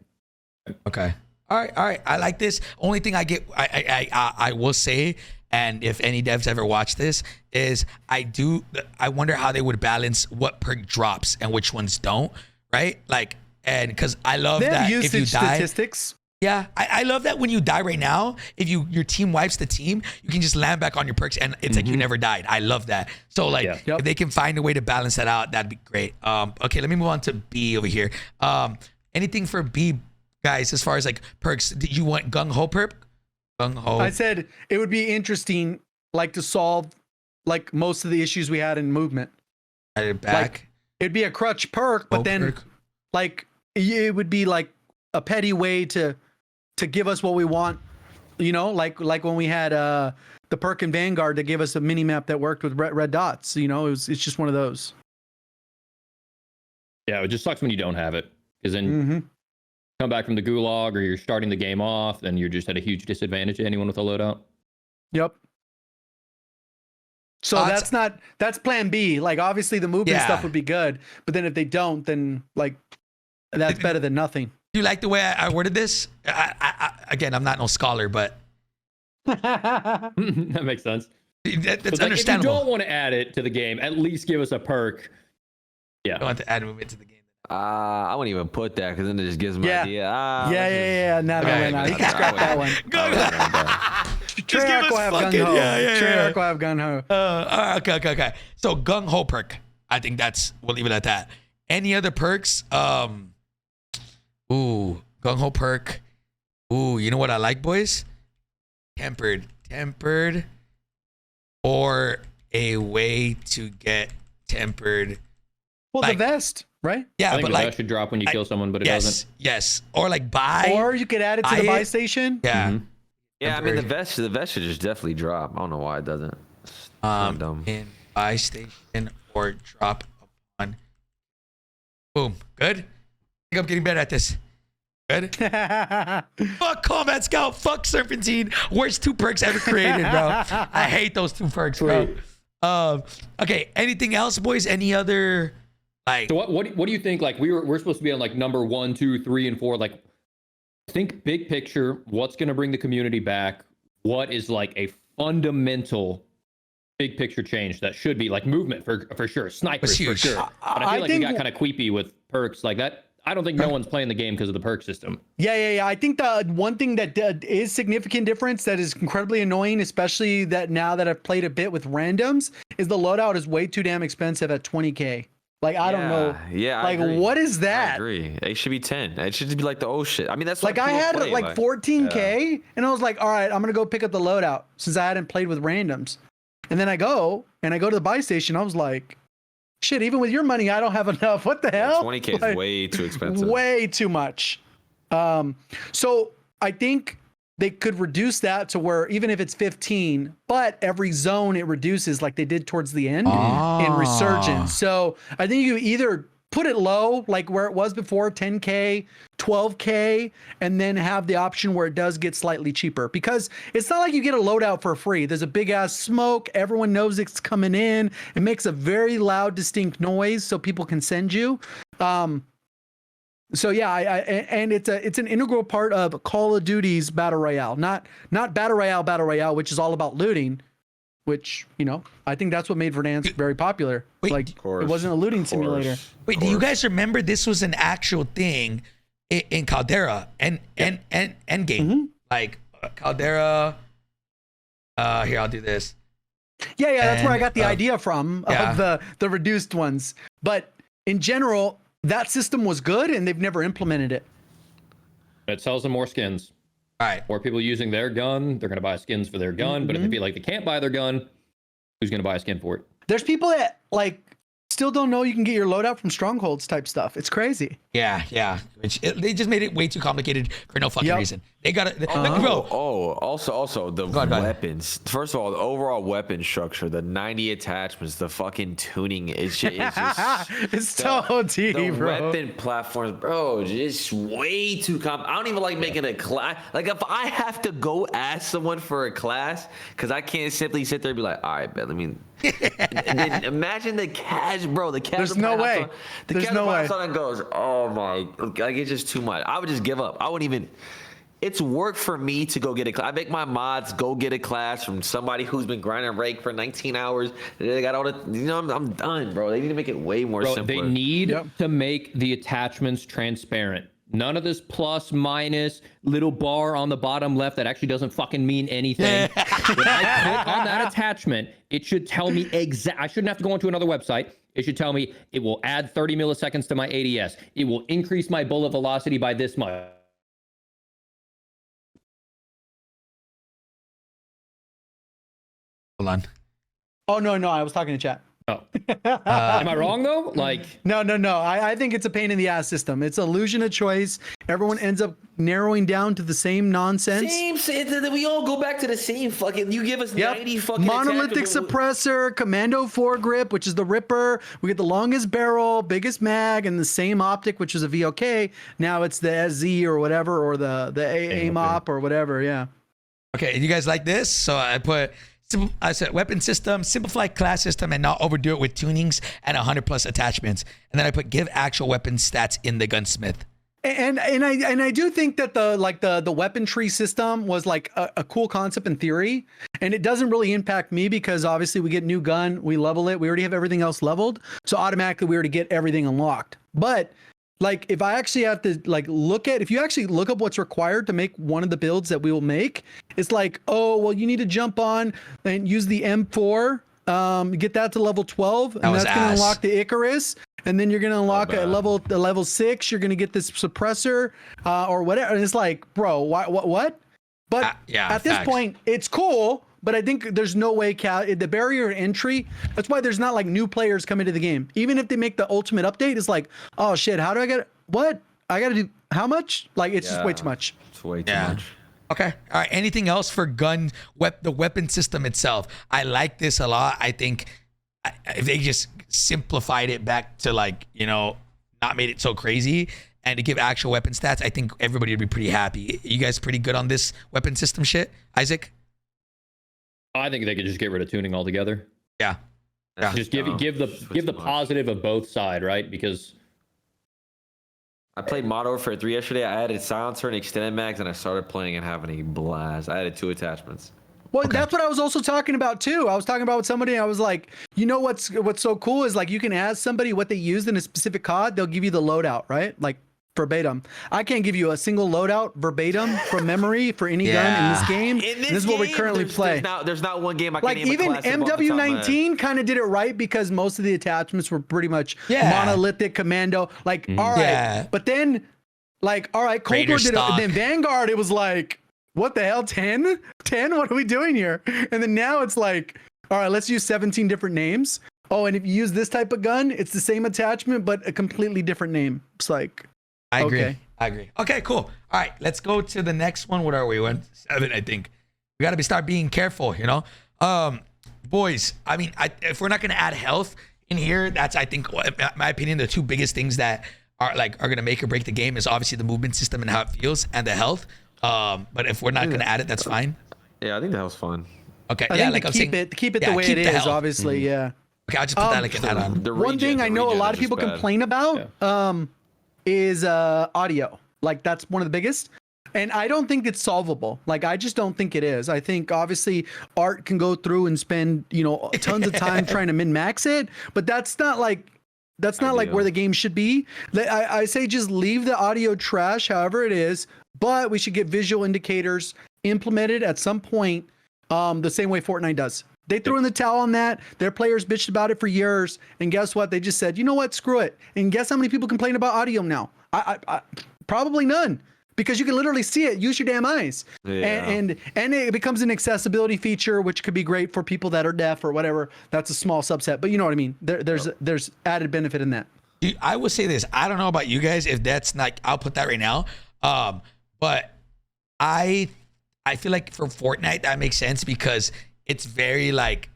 Okay. All right. I like this. Only thing I will say, and if any devs ever watch this, is I wonder how they would balance what perk drops and which ones don't. Right? Like, and because I love They have that if you usage die. statistics. Yeah, I love that when you die right now, if your team wipes the team, you can just land back on your perks and it's like you never died. I love that. So like if they can find a way to balance that out, that'd be great. Okay, let me move on to B over here. Anything for B, guys, as far as like perks? Did you want gung ho perk? Gung ho. I said it would be interesting, like to solve like most of the issues we had in movement. Back. Like, it'd be a crutch perk, but then like it would be like a petty way to give us what we want, you know, like when we had the perk in Vanguard that gave us a mini map that worked with red dots. You know, it's just one of those. Yeah, it just sucks when you don't have it, because then come back from the gulag or you're starting the game off, then you're just at a huge disadvantage to anyone with a loadout. Yep. So that's plan B. Like obviously the movement stuff would be good, but then if they don't, then like that's better than nothing. Do you like the way I worded this? Again, I'm not no scholar, but that makes sense. That's like, understandable. If you don't want to add it to the game, at least give us a perk. Yeah. I don't want to add movement to the game. I wouldn't even put that because then it just gives me an idea. No. You can scrap that one. Just give us fucking Treyarch will have gun ho. Okay. So gung ho perk. I think we'll leave it at that. Any other perks? Gung ho perk. You know what I like, boys? Tempered, or a way to get tempered. Well, like, the vest, right? Yeah, I think but the like vest should drop when you kill someone, but it doesn't. Yes, or like buy. Or you could add it to the buy station. Yeah. Yeah, I mean the vest should just definitely drop. I don't know why it doesn't. Dumb. In buy station or drop upon. Boom. Good. I think I'm getting better at this. Good. Fuck Combat Scout. Fuck Serpentine. Worst 2 perks ever created, bro. I hate those 2 perks, bro. Okay. Anything else, boys? Any other like? So what do you think? Like we're supposed to be on like number 1, 2, 3, and 4. Like, think big picture. What's going to bring the community back? What is like a fundamental big picture change that should be like movement for sure, snipers for sure. But I feel like we got kind of queepy with perks like that. I don't think no one's playing the game because of the perk system. Yeah. I think the one thing that is significant difference that is incredibly annoying, especially that now that I've played a bit with randoms, is the loadout is way too damn expensive at 20K. Like, I don't know. Yeah, like, what is that? I agree. It should be 10. It should be like the shit. I mean, that's like I had like 14K, and I was like, all right, I'm gonna go pick up the loadout since I hadn't played with randoms. And then I go to the buy station. I was like, shit, even with your money, I don't have enough. What the hell? 20K is way too expensive. Way too much. So I think they could reduce that to where even if it's 15, but every zone it reduces like they did towards the end in Resurgence. So I think you either put it low, like where it was before, 10K, 12K, and then have the option where it does get slightly cheaper, because it's not like you get a loadout for free. There's a big ass smoke. Everyone knows it's coming in. It makes a very loud, distinct noise so people can send you. So yeah, and it's an integral part of Call of Duty's Battle Royale, not Battle Royale, which is all about looting, which, you know, I think that's what made Verdansk very popular. Wait, like, it wasn't a looting simulator. Wait, do you guys remember this was an actual thing in Caldera and Endgame? Like Caldera. Here, I'll do this. Yeah, that's where I got the idea from of the reduced ones. But in general, that system was good, and they've never implemented it. It sells them more skins. All right. More people using their gun, they're going to buy skins for their gun. But if they feel like they can't buy their gun, who's going to buy a skin for it? There's people that like still don't know you can get your loadout from strongholds type stuff. It's crazy. Yeah. They just made it way too complicated for no fucking reason. They got to, bro. Also the weapons. First of all, the overall weapon structure, the 90 attachments, the fucking tuning is just it's so deep, the bro. weapon platforms, bro, just way too I don't even like making a class. Like, if I have to go ask someone for a class, because I can't simply sit there and be like, all right, man, and then imagine the casual, bro. The casual. There's no way. There's no way. And goes, oh my, like, it's just too much. I would just give up. I wouldn't even. It's work for me to go get a class. I make my mods go get a class from somebody who's been grinding rake for 19 hours. They got all the, I'm done, bro. They need to make it way more simple. They need to make the attachments transparent. None of this plus, minus, little bar on the bottom left that actually doesn't fucking mean anything. When I click on that attachment, it should tell me I shouldn't have to go onto another website. It should tell me it will add 30 milliseconds to my ADS. It will increase my bullet velocity by this much. Hold on. Oh, no, I was talking to chat. Oh. Am I wrong though? Like, no. I think it's a pain in the ass system. It's illusion of choice. Everyone ends up narrowing down to the same nonsense. We all go back to the same fucking. You give us 90 fucking monolithic suppressor, commando foregrip, which is the Ripper. We get the longest barrel, biggest mag, and the same optic, which is a VOK. Now it's the SZ or whatever, or the AMOP or whatever. Yeah. Okay, you guys like this? So I said weapon system, simplify class system, and not overdo it with tunings and 100 plus attachments. And then I put give actual weapon stats in the gunsmith. And I do think that the weapon tree system was like a cool concept in theory, and it doesn't really impact me because obviously we get new gun, we level it, we already have everything else leveled, so automatically we already get everything unlocked. But like if I actually have to if you actually look up what's required to make one of the builds that we will make, it's like, oh well, you need to jump on and use the M4, get that to level 12, and that's gonna unlock the Icarus. And then you're gonna unlock at level 6. You're gonna get this suppressor or whatever. And it's like, bro, what? But at this point, it's cool. But I think there's no way the barrier to entry. That's why there's not like new players come into the game. Even if they make the ultimate update, it's like, oh shit, how do I get what? I gotta do how much? Like it's just way too much. It's way too much. Okay. All right. Anything else for the weapon system itself? I like this a lot. I think if they just simplified it back to not made it so crazy and to give actual weapon stats, I think everybody would be pretty happy. You guys pretty good on this weapon system shit, Isaac? I think they could just get rid of tuning altogether. Yeah. Just give the positive of both sides, right? Because I played Modern Warfare 3 yesterday. I added silencer and extended mags, and I started playing and having a blast. I added 2 attachments. Well, that's what I was also talking about too. I was talking about with somebody. I was like, you know what's so cool is like you can ask somebody what they used in a specific COD. They'll give you the loadout, right? Like verbatim. I can't give you a single loadout verbatim from memory for any gun in this game. This is what we currently play. There's not one game I can like name even a classic MW19 kind of did it right because most of the attachments were pretty much monolithic commando. Like all right, but then like all right, Cold War did it. Then Vanguard, it was like, what the hell? 10? What are we doing here? And then now it's like, all right, let's use 17 different names. Oh, and if you use this type of gun, it's the same attachment, but a completely different name. It's like, I agree. Okay, cool. All right, let's go to the next one. What are we? 7, I think. We got to start being careful, boys. I mean, if we're not going to add health in here, that's, I think, in my opinion, the 2 biggest things that are going to make or break the game is obviously the movement system and how it feels and the health. But if we're not going to add it, that's fine. Yeah, I think that was fun. Okay, I think keep it the way it is. Health. Obviously, yeah. Okay, I'll just put that like an add-on. One thing I know a lot of people complain about is audio. Like that's one of the biggest. And I don't think it's solvable. Like I just don't think it is. I think obviously Art can go through and spend tons of time trying to min-max it, but that's not like where the game should be. I say just leave the audio trash however it is, but we should get visual indicators implemented at some point, the same way Fortnite does. They threw in the towel on that. Their players bitched about it for years, and guess what? They just said, you know what? Screw it. And guess how many people complain about audio now? I probably none, because you can literally see it. Use your damn eyes. Yeah. And it becomes an accessibility feature, which could be great for people that are deaf or whatever. That's a small subset, but you know what I mean. There's added benefit in that. I will say this. I don't know about you guys. If that's not, I'll put that right now. But I feel like for Fortnite that makes sense because it's very like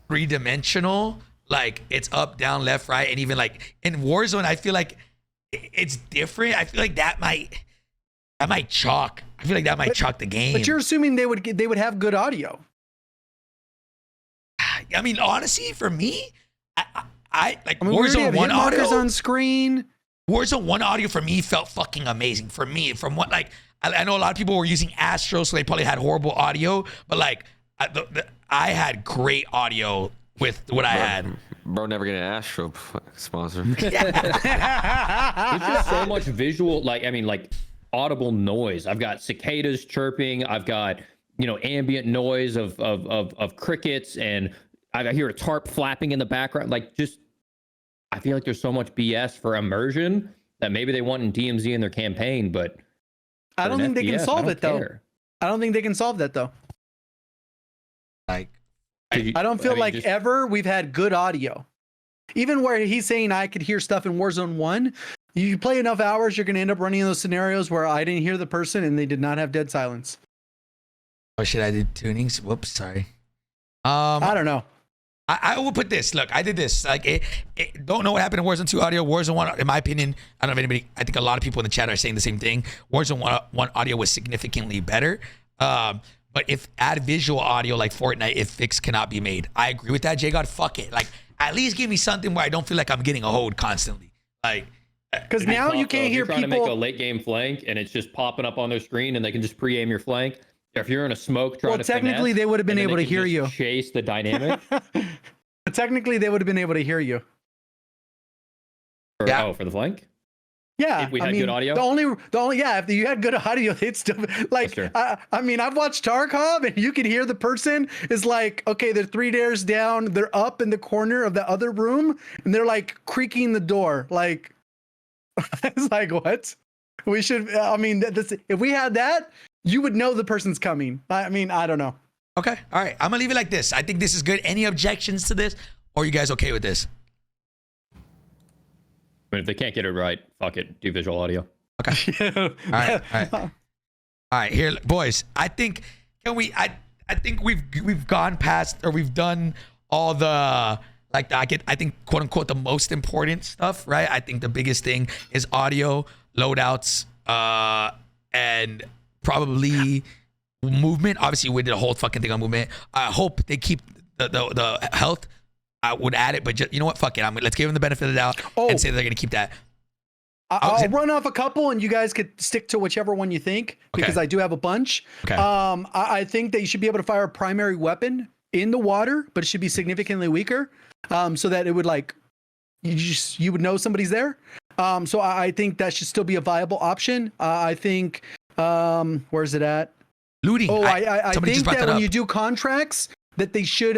3-dimensional. Like it's up, down, left, right, and even like in Warzone, I feel like it's different. I feel like that might chalk. I feel like that might chalk the game. But you're assuming they would have good audio. I mean, honestly, for me, I Warzone we 1 audio on screen. Warzone 1 audio for me felt fucking amazing. For me, from what I know a lot of people were using Astro, so they probably had horrible audio, but I had great audio with what I had. bro never get an Astro sponsor. There's just so much visual, like audible noise. I've got cicadas chirping. I've got ambient noise of crickets, and I hear a tarp flapping in the background. Like, just I feel like there's so much BS for immersion that maybe they want in DMZ in their campaign, but I don't think they can solve it though. I don't think they can solve that though. Like, I don't feel like ever we've had good audio. Even where he's saying I could hear stuff in Warzone 1, you play enough hours, you're going to end up running those scenarios where I didn't hear the person and they did not have dead silence. Oh shit, I did tunings. Whoops, sorry. I don't know. I will put this. Look, I did this. Like, don't know what happened in Warzone 2 audio. Warzone 1, in my opinion, I don't know if anybody, I think a lot of people in the chat are saying the same thing. Warzone 1 audio was significantly better. But if add visual audio like Fortnite, if fix cannot be made. I agree with that, J-God. Fuck it. Like, at least give me something where I don't feel like I'm getting a hold constantly. Like, because now you can't hear people trying to make a late game flank and it's just popping up on their screen and they can just pre-aim your flank. If you're in a smoke trying to technically they would have been able to hear you. Chase the dynamic. Technically they would have been able to hear you. Oh, for the flank? Yeah, if we had good audio. The only if you had good audio, it's still like I've watched Tarkov and you can hear the person is like, okay, they're 3 stairs down, they're up in the corner of the other room, and they're like creaking the door. Like, it's like, what? We should. If we had that, you would know the person's coming. I don't know. Okay, all right. I'm gonna leave it like this. I think this is good. Any objections to this, or are you guys okay with this? But if they can't get it right, fuck it. Do visual audio. Okay. All right. Here, boys. I think I think we've gone past, or we've done all the I think quote unquote the most important stuff, right? I think the biggest thing is audio, loadouts, and probably movement. Obviously, we did a whole fucking thing on movement. I hope they keep the health. I would add it, but just, you know what? Fuck it. Let's give them the benefit of the doubt and say they're going to keep that. I'll run off a couple and you guys could stick to whichever one you think, because I do have a bunch. Okay. I think that you should be able to fire a primary weapon in the water, but it should be significantly weaker, so that it would you would know somebody's there. So I think that should still be a viable option. I think, where's it at? Looting. I think that when you do contracts, that they should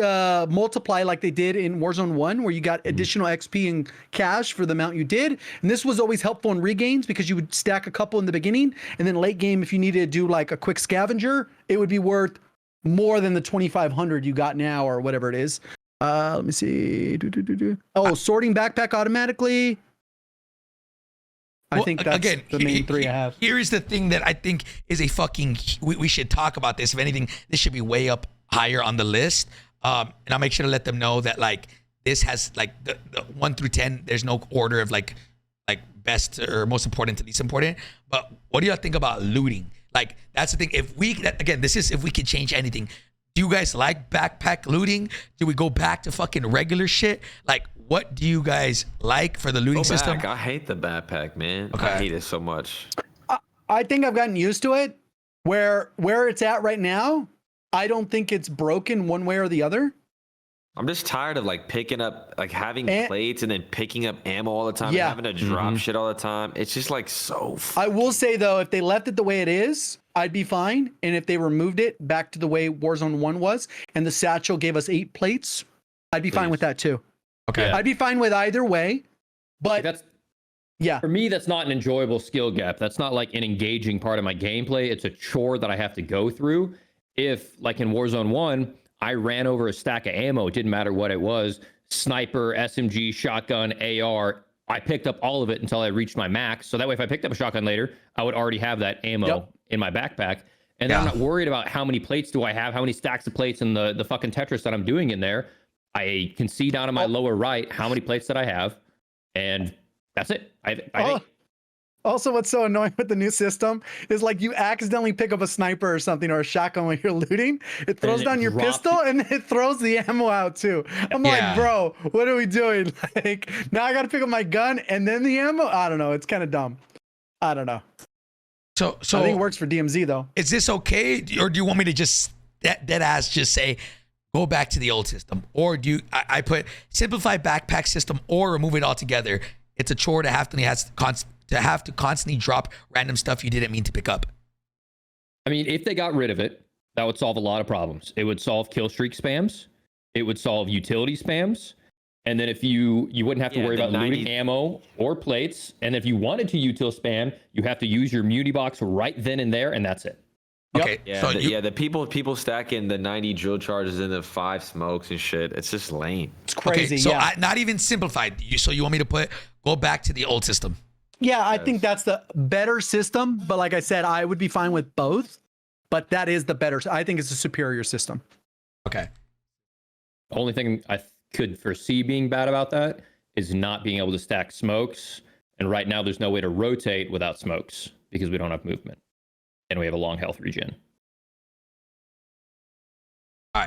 multiply like they did in Warzone 1, where you got additional XP and cash for the amount you did. And this was always helpful in regains because you would stack a couple in the beginning, and then late game, if you needed to do like a quick scavenger, it would be worth more than the 2,500 you got now or whatever it is. Let me see. Sorting backpack automatically. I think that's the main three I have. Here is the thing that I think is a fucking, we should talk about this. If anything, this should be way up higher on the list. And I'll make sure to let them know that like this has like the 1 through 10, there's no order of like best or most important to least important. But what do y'all think about looting? Like, that's the thing. If we could change anything. Do you guys like backpack looting? Do we go back to fucking regular shit? Like, what do you guys like for the looting system? I hate the backpack, man. Okay. I hate it so much. I think I've gotten used to it. Where it's at right now, I don't think it's broken one way or the other. I'm just tired of like picking up, like having plates and then picking up ammo all the time, and having to drop shit all the time. It's just like so. I will say though, if they left it the way it is, I'd be fine. And if they removed it back to the way Warzone 1 was, and the satchel gave us 8 plates, I'd be fine with that too. Okay. I'd be fine with either way. But for me, that's not an enjoyable skill gap. That's not like an engaging part of my gameplay. It's a chore that I have to go through. If, like in Warzone 1, I ran over a stack of ammo, it didn't matter what it was, sniper, SMG, shotgun, AR, I picked up all of it until I reached my max. So that way, if I picked up a shotgun later, I would already have that ammo in my backpack. And I'm not worried about how many plates do I have, how many stacks of plates in the fucking Tetris that I'm doing in there. I can see down in my lower right how many plates that I have, and that's it. I think. Also, what's so annoying with the new system is like you accidentally pick up a sniper or something or a shotgun when you're looting. It throws down your pistol and it throws the ammo out too. I'm like, bro, what are we doing? Like, now I got to pick up my gun and then the ammo. I don't know. It's kind of dumb. I don't know. So I think it works for DMZ though. Is this okay, or do you want me to just dead ass just say go back to the old system, or do you, I put simplify backpack system or remove it altogether. It's a chore to have to constantly drop random stuff you didn't mean to pick up. I mean, if they got rid of it, that would solve a lot of problems. It would solve kill streak spams. It would solve utility spams. And then if you wouldn't have to worry about looting ammo or plates. And if you wanted to util spam, you have to use your muni box right then and there, and that's it. Okay. Yeah, So the people stacking the 90 drill charges into 5 smokes and shit. It's just lame. It's crazy. Okay, so yeah. not even simplified. So you want me to go back to the old system? Yeah, I think that's the better system. But like I said, I would be fine with both. But that is the better. I think it's a superior system. Okay. Only thing I could foresee being bad about that is not being able to stack smokes. And right now, there's no way to rotate without smokes because we don't have movement. And we have a long health regen. All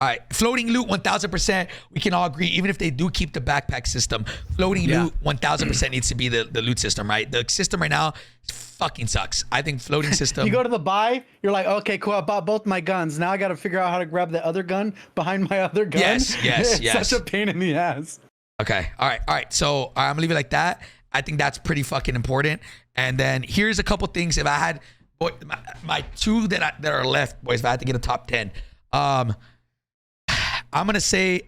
right. Floating loot, 1000%. We can all agree, even if they do keep the backpack system, floating loot, 1000% needs to be the loot system, right? The system right now fucking sucks. I think floating system. You go to the buy, you're like, okay, cool. I bought both my guns. Now I got to figure out how to grab the other gun behind my other gun. Yes. It's such a pain in the ass. Okay. All right. So I'm gonna leave it like that. I think that's pretty fucking important. And then here's a couple things. If I had my two that are left, boys, if I had to get a top 10, I'm going to say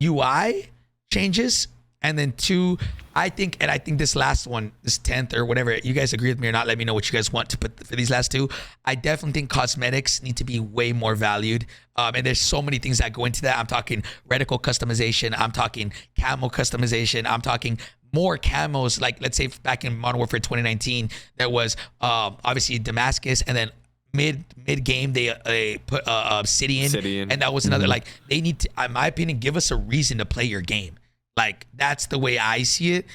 UI changes. And then 2, I think this last one, this 10th or whatever, you guys agree with me or not, let me know what you guys want to put for these last 2. I definitely think cosmetics need to be way more valued. And there's so many things that go into that. I'm talking reticle customization. I'm talking camo customization. I'm talking more camos. Like, let's say back in Modern Warfare 2019, there was obviously Damascus, and then mid game they put Obsidian, and that was another. Like, they need to, in my opinion, give us a reason to play your game. Like, that's the way I see it.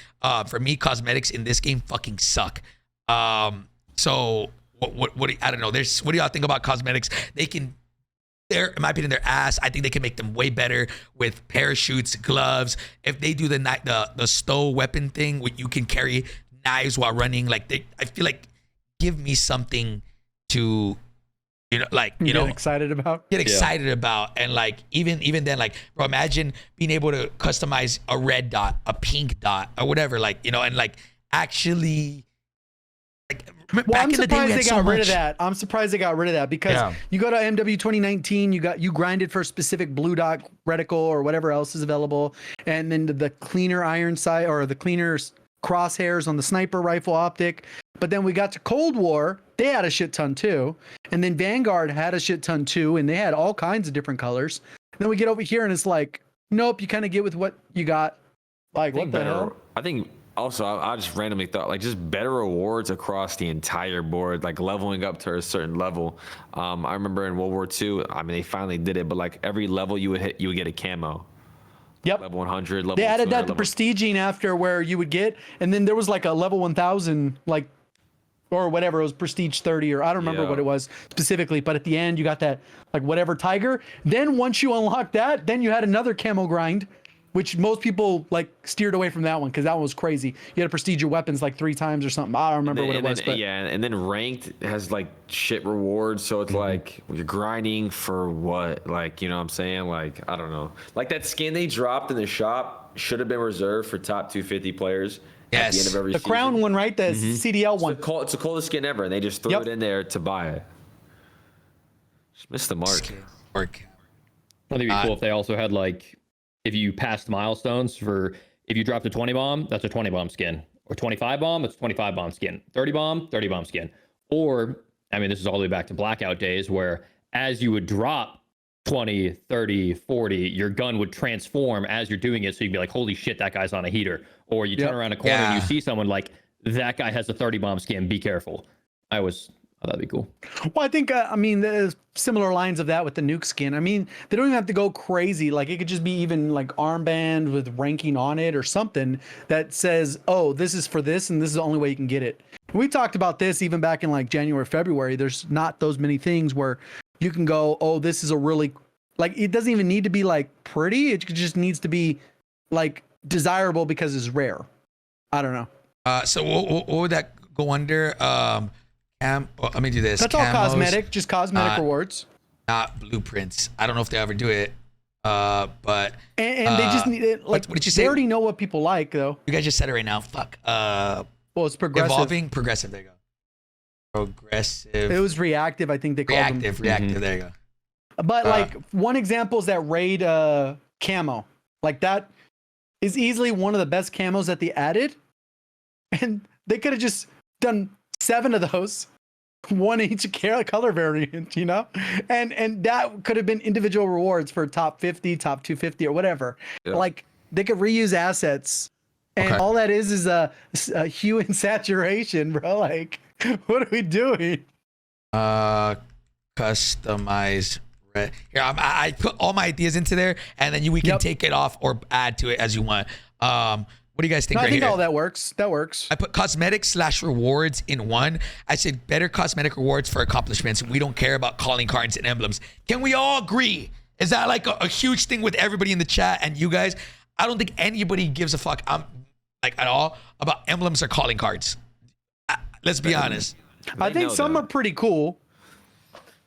For me, cosmetics in this game fucking suck. So what I don't know. What do y'all think about cosmetics? They're, in my opinion, they're ass. I think they can make them way better with parachutes, gloves. If they do the stow weapon thing where you can carry knives while running, like I feel like give me something to, get excited about. And like even then, like, bro, imagine being able to customize a red dot, a pink dot, or whatever, and like actually. Well, I'm surprised they got rid of that. I'm surprised they got rid of that because you go to MW 2019, you grinded for a specific blue dot reticle or whatever else is available, and then the cleaner iron sight or the cleaner crosshairs on the sniper rifle optic. But then we got to Cold War, they had a shit ton too, and then Vanguard had a shit ton too, and they had all kinds of different colors. And then we get over here and it's like, nope, you kind of get with what you got. Like, what the hell? I think. Also, I just randomly thought, like, just better rewards across the entire board, like leveling up to a certain level. I remember in World War II, I mean, they finally did it, but like every level you would hit, you would get a camo. Yep. Level 100, level They added that to level... prestiging after, where you would get, and then there was like a level 1000, like, or whatever, it was prestige 30, or I don't remember what it was specifically, but at the end you got that, like, whatever tiger. Then once you unlock that, then you had another camo grind, which most people like steered away from that one because that one was crazy. You had to prestige your weapons like 3 times or something. I don't remember what it was. But yeah, and then ranked has like shit rewards, so it's like you're grinding for what? Like, you know what I'm saying? Like, I don't know. Like that skin they dropped in the shop should have been reserved for top 250 players. Yes. At the end of every the season. crown one, right? The CDL one. It's the coolest skin ever, and they just threw it in there to buy it. Just missed the mark. I think it'd be cool if they also had like, if you passed milestones for, if you dropped a 20 bomb, that's a 20 bomb skin. Or 25 bomb, that's a 25 bomb skin. 30 bomb, 30 bomb skin. Or, I mean, this is all the way back to Blackout days where as you would drop 20, 30, 40, your gun would transform as you're doing it. So you'd be like, holy shit, that guy's on a heater. Or you turn around a corner and you see someone like, that guy has a 30 bomb skin, be careful. That'd be cool. Well, I think, there's similar lines of that with the nuke skin. I mean, they don't even have to go crazy. Like, it could just be even like armband with ranking on it or something that says, oh, this is for this, and this is the only way you can get it. We talked about this even back in like January, February. There's not those many things where you can go, oh, this is a really, like, it doesn't even need to be like pretty. It just needs to be like desirable because it's rare. I don't know. So what would that go under? Let me do this. That's all cosmetic, just cosmetic rewards. not blueprints. I don't know if they ever do it. But and they just need it. Like, what did you say? They already know what people like, though. You guys just said it right now. Fuck. Well, it's progressive. Evolving, progressive. There you go. Progressive. It was reactive, I think they called them. Reactive. There you go. But like one example is that raid camo. Like that is easily one of the best camos that they added, and they could have just done 7 of those, one each color variant, you know, and that could have been individual rewards for top 50, top 250, or whatever. Yeah. Like they could reuse assets, and all that is a hue and saturation, bro. Like, what are we doing? Customize. Here, I put all my ideas into there, and then we can take it off or add to it as you want. What do you guys think? No, right I think here? all that works. That works. I put cosmetics/rewards in one. I said better cosmetic rewards for accomplishments. We don't care about calling cards and emblems. Can we all agree? Is that like a huge thing with everybody in the chat and you guys? I don't think anybody gives a fuck like at all about emblems or calling cards. Let's be honest. I think some are pretty cool,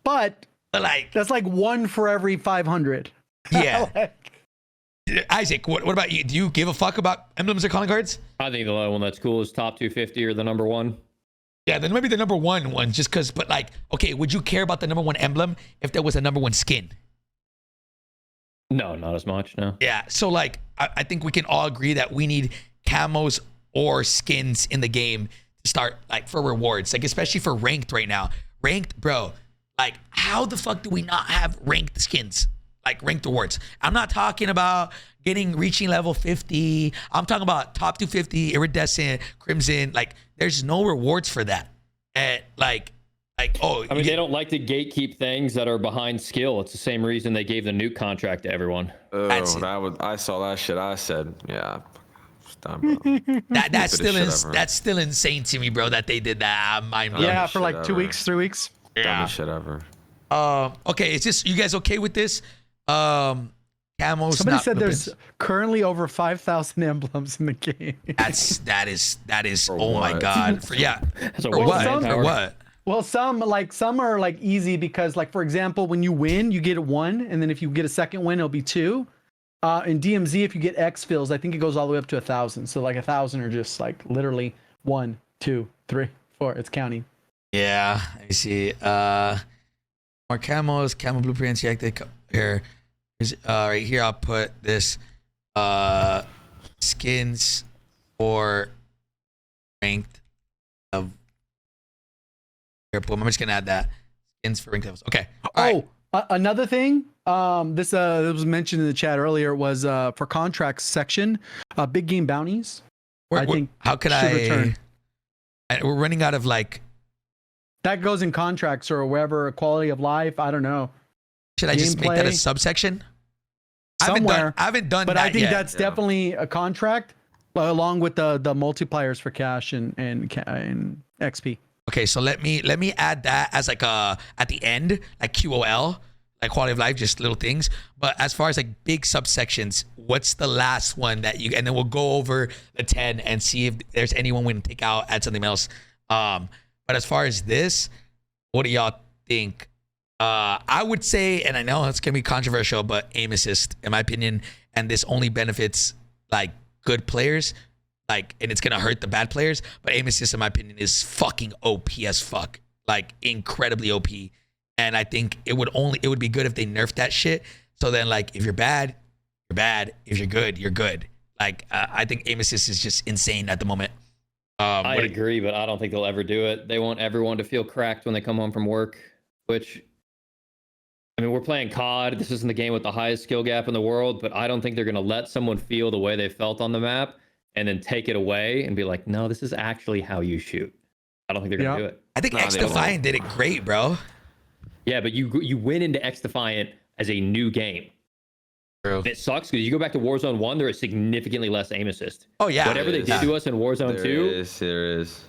but like that's like 1 for every 500. Yeah. Isaac, what about you? Do you give a fuck about emblems or calling cards? I think the only one that's cool is top 250 or the number 1. Yeah, then maybe the number 1 one, just because. But like, okay, would you care about the number 1 emblem if there was a number 1 skin? No, not as much. No. Yeah, so like, I think we can all agree that we need camos or skins in the game to start, like, for rewards, like especially for ranked right now. Ranked, bro. Like, how the fuck do we not have ranked skins? Like ranked awards. I'm not talking about reaching level 50. I'm talking about top 250, iridescent, crimson. Like, there's no rewards for that. And like, oh, I mean, they don't like to gatekeep things that are behind skill. It's the same reason they gave the nuke contract to everyone. Oh, I saw that shit. I said, yeah. Done, bro. That's still insane to me, bro. That they did that. I'm mind blown. Yeah, for like 2 weeks, 3 weeks. Yeah. Dumbest shit ever. Okay, is this you guys okay with this? Camos. Somebody said there's currently over 5,000 emblems in the game. That is. For oh what? my god. For For what? Well, some are like easy because, like, for example, when you win, you get 1, and then if you get a second win, it'll be 2. In DMZ, if you get X fills, I think it goes all the way up to 1,000. So like 1,000 are just like literally 1, 2, 3, 4. It's counting. Yeah, I see. More camos, camo blueprints. Yeah, here. Right here, I'll put this skins for ranked of. Here, boom. I'm just gonna add that skins for ranked levels. Okay. Another thing. This was mentioned in the chat earlier was for contracts section. Big game bounties. I think. How could I? We're running out of like. That goes in contracts or wherever, quality of life. I don't know. Should I just make that a subsection? Somewhere. I haven't done but that I think yet. that's definitely a contract along with the multipliers for cash and XP. Okay, so let me add that as like at the end, like QOL, like quality of life, just little things. But as far as like big subsections, what's the last one that you, and then we'll go over the 10 and see if there's anyone we can take out, add something else. But as far as this, what do y'all think? I would say, and I know it's gonna be controversial, but aim assist, in my opinion, and this only benefits like good players, like, and it's gonna hurt the bad players. But aim assist, in my opinion, is fucking OP as fuck, like incredibly OP. And I think it would be good if they nerfed that shit. So then, like, if you're bad, you're bad. If you're good, you're good. Like, I think aim assist is just insane at the moment. I agree, but I don't think they'll ever do it. They want everyone to feel cracked when they come home from work, which, I mean, we're playing COD. This isn't the game with the highest skill gap in the world, but I don't think they're going to let someone feel the way they felt on the map and then take it away and be like, no, this is actually how you shoot. I don't think they're going to do it. I think X Defiant did it great, bro. Yeah, but you went into X Defiant as a new game. True. And it sucks because you go back to Warzone 1, there is significantly less aim assist. Oh, yeah. Whatever they did to us in Warzone 2. There is.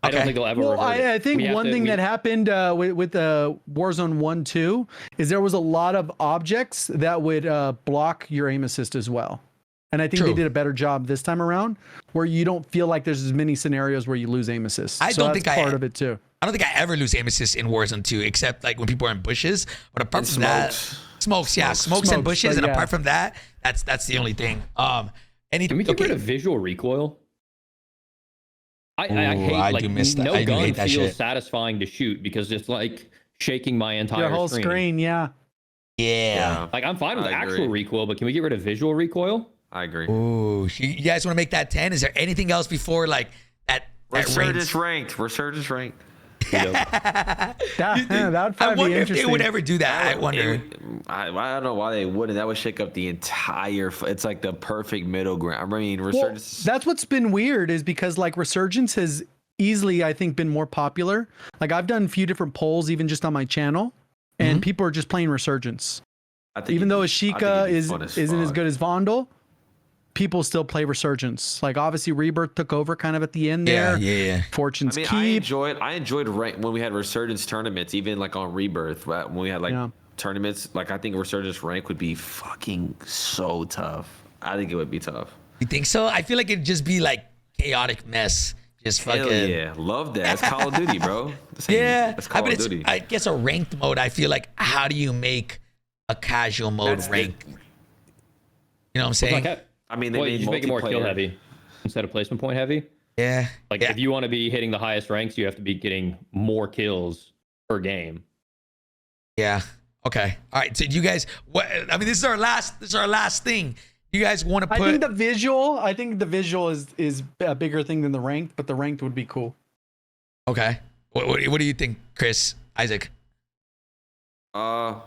I don't think they'll ever revert it. I think one thing that happened with Warzone 1, 2 is there was a lot of objects that would block your aim assist as well. And I think they did a better job this time around, where you don't feel like there's as many scenarios where you lose aim assist. I don't think part of it too. I don't think I ever lose aim assist in Warzone 2, except like when people are in bushes. But apart from that, smokes and bushes, and apart from that, that's the only thing. Can we get rid of visual recoil? I hate like no gun feels satisfying to shoot because it's like shaking my entire whole screen. Yeah. Like I'm fine with actual recoil, but can we get rid of visual recoil? I agree. Ooh, you guys want to make that 10? Is there anything else before like that? Resurgence ranked. Resurgence ranked. That would I be wonder if interesting. they would ever do that. I wonder. I don't know why they wouldn't. That would shake up the entire. It's like the perfect middle ground. I mean, Resurgence. Well, that's what's been weird is because like Resurgence has easily, I think, been more popular. Like I've done a few different polls, even just on my channel, and people are just playing Resurgence. Even though Ashika isn't as good as Vondel, people still play Resurgence. Like obviously Rebirth took over kind of at the end there. Yeah. Fortune's Keep. I enjoyed when we had Resurgence tournaments, even like on Rebirth, when we had like tournaments. Like I think Resurgence rank would be fucking so tough. I think it would be tough. You think so? I feel like it'd just be like chaotic mess. Just fucking. Hell yeah, love that. That's Call of Duty, bro. That's Call of Duty. I guess a ranked mode. I feel like how do you make a casual mode ranked? You know what I'm saying? I mean, you just make it more kill heavy instead of placement point heavy. Yeah. Like if you want to be hitting the highest ranks, you have to be getting more kills per game. Yeah. Okay. All right. So you guys, this is our last thing. You guys want to put? I think the visual is a bigger thing than the ranked, but the ranked would be cool. Okay. What do you think, Chris? Isaac? I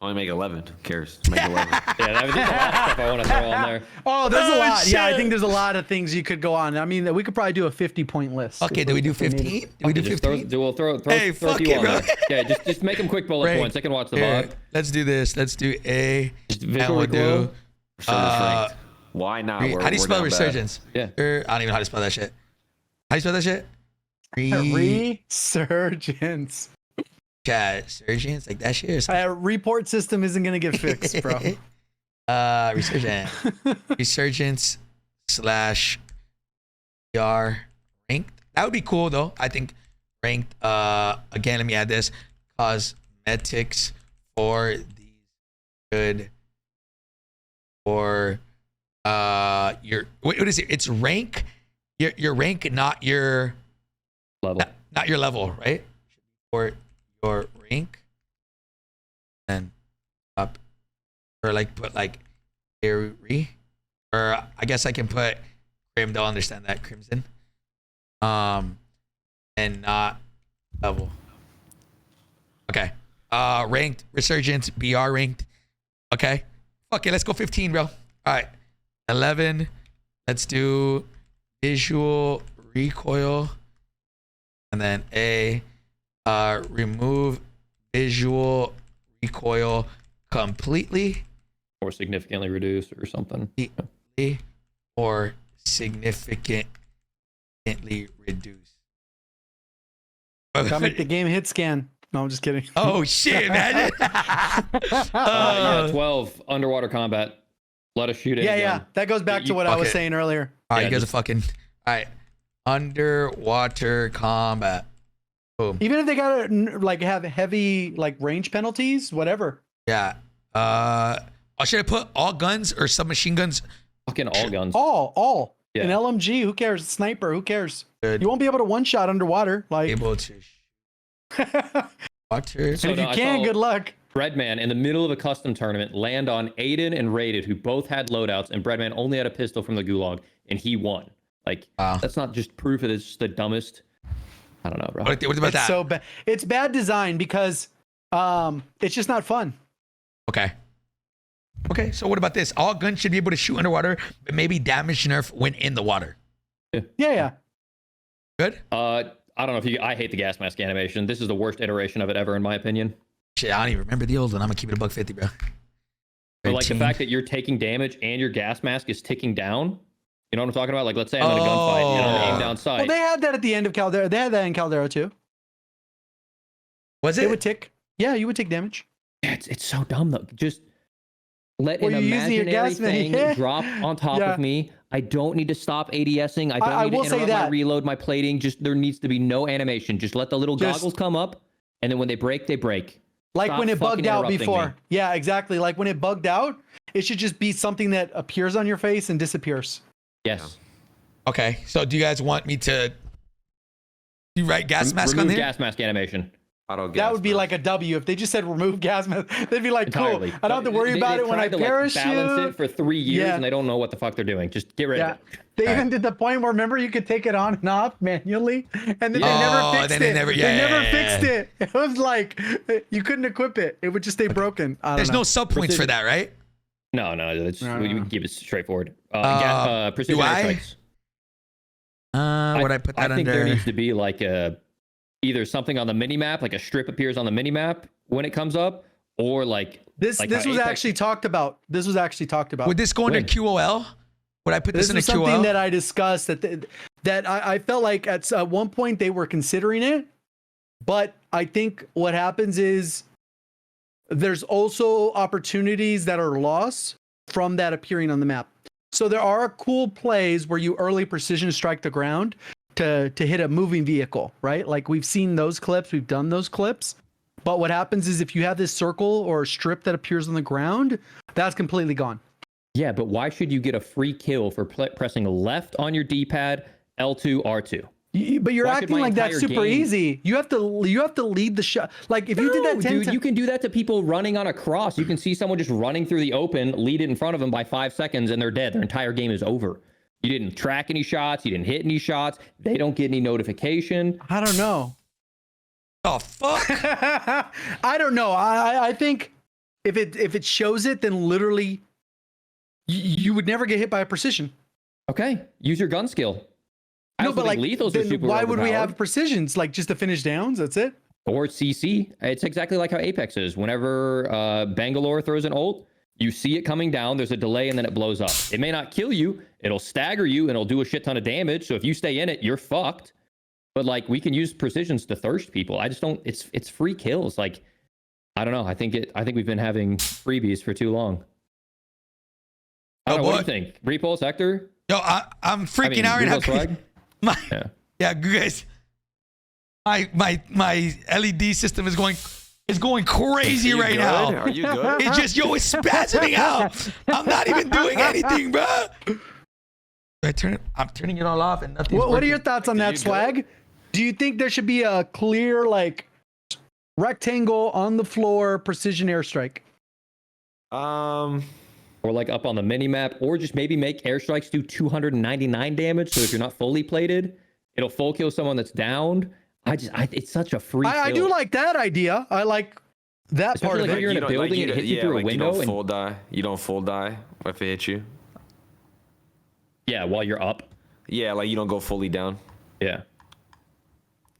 only make 11. Who cares? Make 11. There's a lot of stuff I want to throw on there. Oh, there's a lot. Shit. Yeah, I think there's a lot of things you could go on. I mean, we could probably do a 50-point list. Okay, do we do 15? Do we do 15? We'll throw hey, fuck it, bro. Yeah, just make them quick bullet points. I can watch the VOD. Let's do this. Let's do A. And we'll do. Why not? How do you spell Resurgence? Yeah. I don't even know how to spell that shit. How do you spell that shit? Resurgence. Resurgence, like that shit. Report system isn't gonna get fixed, bro. Resurgence /PR ranked. That would be cool though. I think ranked. Again, let me add this. Cosmetics for these good for your what is it? It's rank. Your rank, not your level. Not your level, right? Or your rank, and up, or like put like Airy, or I guess I can put Crim. They'll understand that Crimson, and not level. Okay, ranked Resurgence BR ranked. Okay, okay, let's go 15, bro. All right, 11. Let's do visual recoil, and then A. Remove visual recoil completely or significantly reduce or something. Or significantly reduce. Gotta make the game hit scan. No, I'm just kidding. Oh shit, man. 12 underwater combat. Let us shoot it. Yeah. That goes back to what I was saying earlier. All right, you guys are fucking. All right, underwater combat. Boom. Even if they gotta like have heavy like range penalties, whatever. Yeah. Should I put all guns or submachine guns? Fucking all guns. All. Yeah. An LMG, who cares? Sniper, who cares? Good. You won't be able to one shot underwater. Like Able to water. So if you can, good luck. Breadman in the middle of a custom tournament land on Aiden and Rated, who both had loadouts, and Breadman only had a pistol from the Gulag, and he won. Like that's not just proof that it's just the dumbest. I don't know, bro. What about that? So bad. It's bad design because it's just not fun. Okay. So what about this? All guns should be able to shoot underwater, but maybe damage nerf when in the water. Yeah. Good. I don't know if I hate the gas mask animation. This is the worst iteration of it ever, in my opinion. Shit, I don't even remember the old one. I'm gonna keep it $150, bro. But like the fact that you're taking damage and your gas mask is ticking down. You know what I'm talking about? Like, let's say I'm in a gunfight, you know, aim down sight. Well, they had that at the end of Caldera. They had that in Caldera too. Was it? It would tick. Yeah, you would take damage. Yeah, it's so dumb though. Just let Well, an you're using your imaginary gas man, thing yeah. drop on top Yeah. of me. I don't need to stop ADSing. I don't I need will to say interrupt my that. reload, my plating. Just there needs to be no animation. Just let the little Just- goggles come up, and then when they break, they break. Like Stop when it fucking bugged out interrupting before. me. Yeah, exactly. Like when it bugged out, it should just be something that appears on your face and disappears. Yes. Okay, so do you guys want me to you write gas mask on Remove there? gas mask animation. That would be like a W. If they just said remove gas mask, they'd be like, Entirely. cool. I don't have to worry about it when I tried to, parachute. Like, balance it for 3 years, Yeah. and they don't know what the fuck they're doing. Just get rid of it. They even did the point where remember you could take it on and off manually, and then they Oh, never fixed then it. they never- they never yeah. fixed it. It was like you couldn't equip it; it would just stay broken. I don't There's know. no sub points for that, right? No, it's, No, we no. can keep it straightforward. Precision do I? airstrikes. Would I put that I think under? there needs to be like either something on the mini map, like a strip appears on the mini map when it comes up, or like This like this how was Apex- actually talked about. This was actually talked about. Would this go under When? QOL? Would I put this This in a was something QOL? that I discussed that I felt like at one point they were considering it, but I think what happens is there's also opportunities that are lost from that appearing on the map. So there are cool plays where you early precision strike the ground to hit a moving vehicle, right? Like we've seen those clips, we've done those clips. But what happens is if you have this circle or strip that appears on the ground, that's completely gone. Yeah, but why should you get a free kill for pressing left on your D-pad, L2, R2? But you're Why should acting my like that's entire super game- easy. You have to lead the shot. Like if you did that 10 dude, times, you can do that to people running on a cross. You can see someone just running through the open, lead it in front of them by 5 seconds, and they're dead. Their entire game is over. You didn't track any shots. You didn't hit any shots. They don't get any notification. I don't know. Oh fuck! I don't know. I think if it shows it, then literally you would never get hit by a precision. Okay, use your gun skill. I No, also but like, think lethals are then super why would we overpowered. have precisions? Like just to finish downs? That's it. Or CC. It's exactly like how Apex is. Whenever Bangalore throws an ult, you see it coming down, there's a delay, and then it blows up. It may not kill you, it'll stagger you, and it'll do a shit ton of damage. So if you stay in it, you're fucked. But like we can use precisions to thirst people. I just don't. It's free kills. Like I don't know. I think we've been having freebies for too long. I don't know, what do you think? Repulse, Hector? Yo, I'm freaking out right now. Repulse Swag? My, yeah, guys. My LED system is going crazy right now. Are you good? It's just it's spasming out. I'm not even doing anything, bro. I'm turning it all off and nothing. What are your thoughts on that, you Swag? Do you think there should be a clear like rectangle on the floor precision airstrike? Or like up on the mini map, or just maybe make airstrikes do 299 damage. So if you're not fully plated, it'll full kill someone that's downed. It's such a free. I do like that idea. I like that Especially part like of if it. you're in a don't- building and it hits you through a window. You don't And, full die. You don't full die if it hits you. yeah, while you're up. Yeah, like you don't go fully down. Yeah.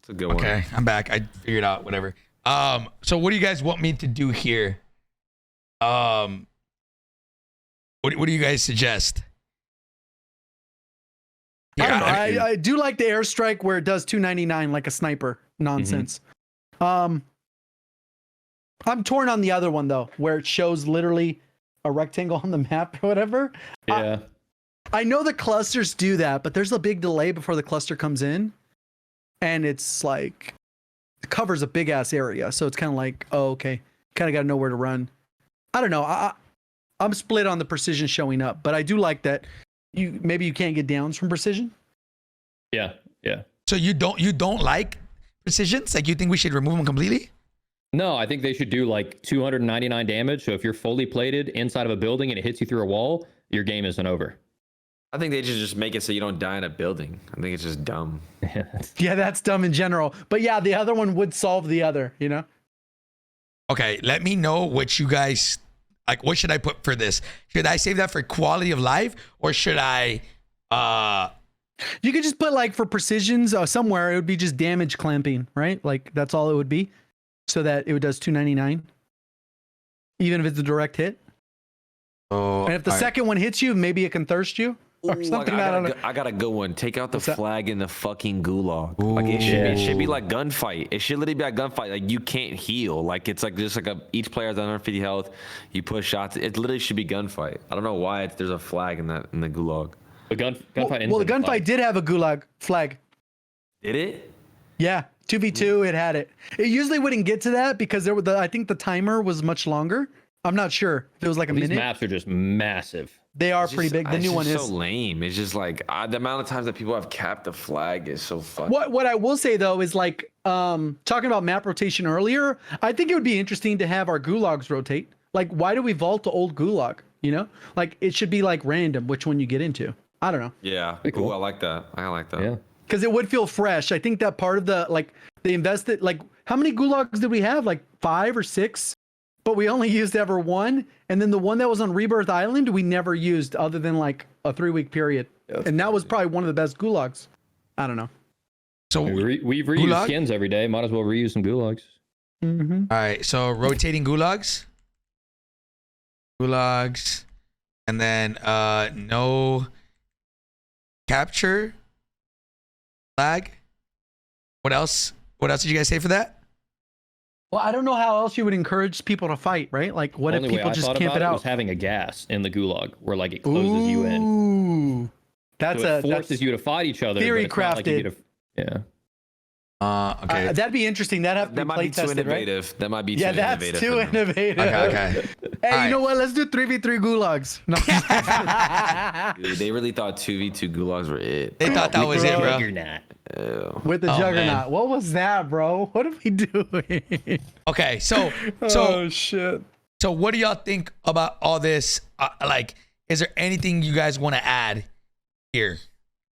It's a good one. Okay, I'm back. I figured out whatever. So what do you guys want me to do here? What do you guys suggest? I don't know. I do like the airstrike where it does 299 like a sniper nonsense. I'm torn on the other one though, where it shows literally a rectangle on the map or whatever. Yeah. I know the clusters do that, but there's a big delay before the cluster comes in, and it's like it covers a big ass area. So it's kind of like, oh, okay, kind of got to know where to run. I don't know. I'm split on the precision showing up, but I do like that. Maybe you can't get downs from precision. Yeah. Yeah. So you don't like precisions? Like you think we should remove them completely? No, I think they should do like 299 damage. So if you're fully plated inside of a building and it hits you through a wall, your game isn't over. I think they should just make it so you don't die in a building. I think it's just dumb. Yeah, that's dumb in general. But yeah, the other one would solve the other, you know? Okay, let me know what you guys like. What should I put for this? Should I save that for quality of life, or should I? You could just put like for precisions somewhere, it would be just damage clamping, right? Like that's all it would be. So that it does 299. Even if it's a direct hit. Oh, And if the second one hits you, maybe it can thirst you. or something. I don't know. I got a good one. Take out the that? flag in the fucking gulag. Like it should be like gunfight. It should literally be like gunfight. Like you can't heal. Like it's like just like each player has 150 health. You push shots. It literally should be gunfight. I don't know why there's a flag in the gulag. The gunfight. Well, the gunfight did have a gulag flag. Did it? Yeah, 2v2. It had it. It usually wouldn't get to that because I think the timer was much longer. I'm not sure if it was like a minute. These maps are just massive. They are pretty big. The new one is so lame. It's just like the amount of times that people have capped the flag is so fucking. What I will say though is like talking about map rotation earlier. I think it would be interesting to have our gulags rotate. Like, why do we vault to old gulag? You know, like it should be like random which one you get into. I don't know. Yeah. Cool. Ooh, I like that. I like that. Yeah. Because it would feel fresh. I think that part of the like they invested like how many gulags did we have? Like 5 or 6, but we only used ever one. And then the one that was on Rebirth Island, we never used other than like a 3-week period. Yeah, and that was probably one of the best gulags. I don't know. So we've reused skins every day. Might as well reuse some gulags. Mm-hmm. all right, so rotating gulags, and then no capture flag. What else? What else did you guys say for that? Well, I don't know how else you would encourage people to fight, right? Like, what if people just camp it out? Was having a gas in the gulag where like it closes you in. Ooh, that's so it forces you to fight each other. Theory but it's not like you crafted. get yeah. Okay. That'd be interesting. That might be too innovative. Right? That might be too innovative. Yeah, that's too innovative. Okay. Hey, you know what? Let's do 3v3 gulags. No. Dude, they really thought 2v2 gulags were it. They thought that was it, bro. Ew. With the juggernaut. Man. What was that, bro? What are we doing? Okay, so Oh shit. so what do y'all think about all this? Like, is there anything you guys want to add here?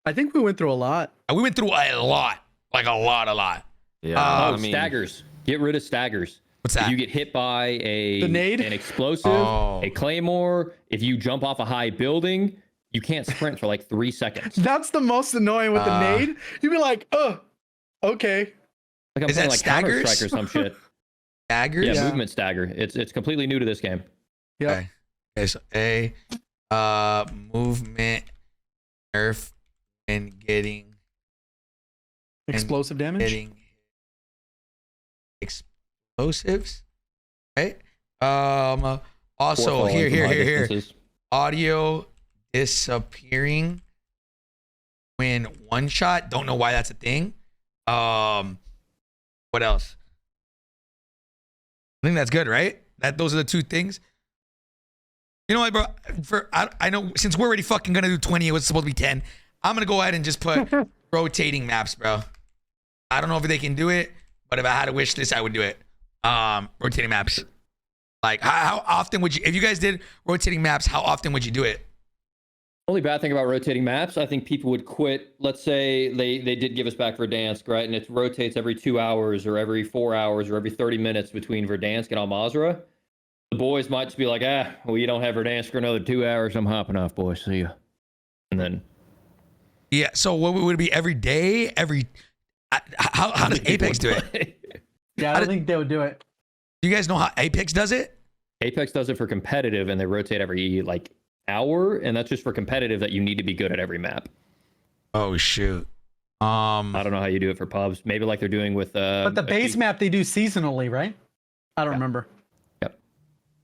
I think we went through a lot. We went through a lot, like a lot. Yeah. Oh, I mean, staggers. Get rid of staggers. What's that? If you get hit by The nade? an explosive, a claymore, if you jump off a high building, you can't sprint for like 3 seconds. That's the most annoying with the nade. You'd be like, oh, okay. Like I'm Is playing that like staggers? Counter-Strike or some shit. Staggers? Yeah, movement stagger. It's completely new to this game. Yeah. Okay, so movement nerf and getting Explosive damage. getting explosives. Right? Also Forefall here. from high distances. Audio disappearing when one shot. Don't know why that's a thing. What else? I think that's good, right? Those are the 2 things. You know what, bro? I know since we're already fucking gonna do 20, it was supposed to be 10. I'm gonna go ahead and just put rotating maps, bro. I don't know if they can do it, but if I had a wish list, I would do it. Rotating maps. Like how often would you, if you guys did rotating maps, how often would you do it? Only bad thing about rotating maps, I think people would quit. Let's say they did give us back Verdansk, right? And it rotates every 2 hours or every 4 hours or every 30 minutes between Verdansk and Al-Mazrah. The boys might just be like, well, you don't have Verdansk for another 2 hours. I'm hopping off, boys. See ya. And then. Yeah. So what would it be every day? How does Apex do it? Yeah, I don't think they would do it. Do you guys know how Apex does it? Apex does it for competitive, and they rotate every like hour, and that's just for competitive that you need to be good at every map. Oh shoot. I don't know how you do it for pubs. Maybe like they're doing with But the base map they do seasonally, right? I don't remember. Yep.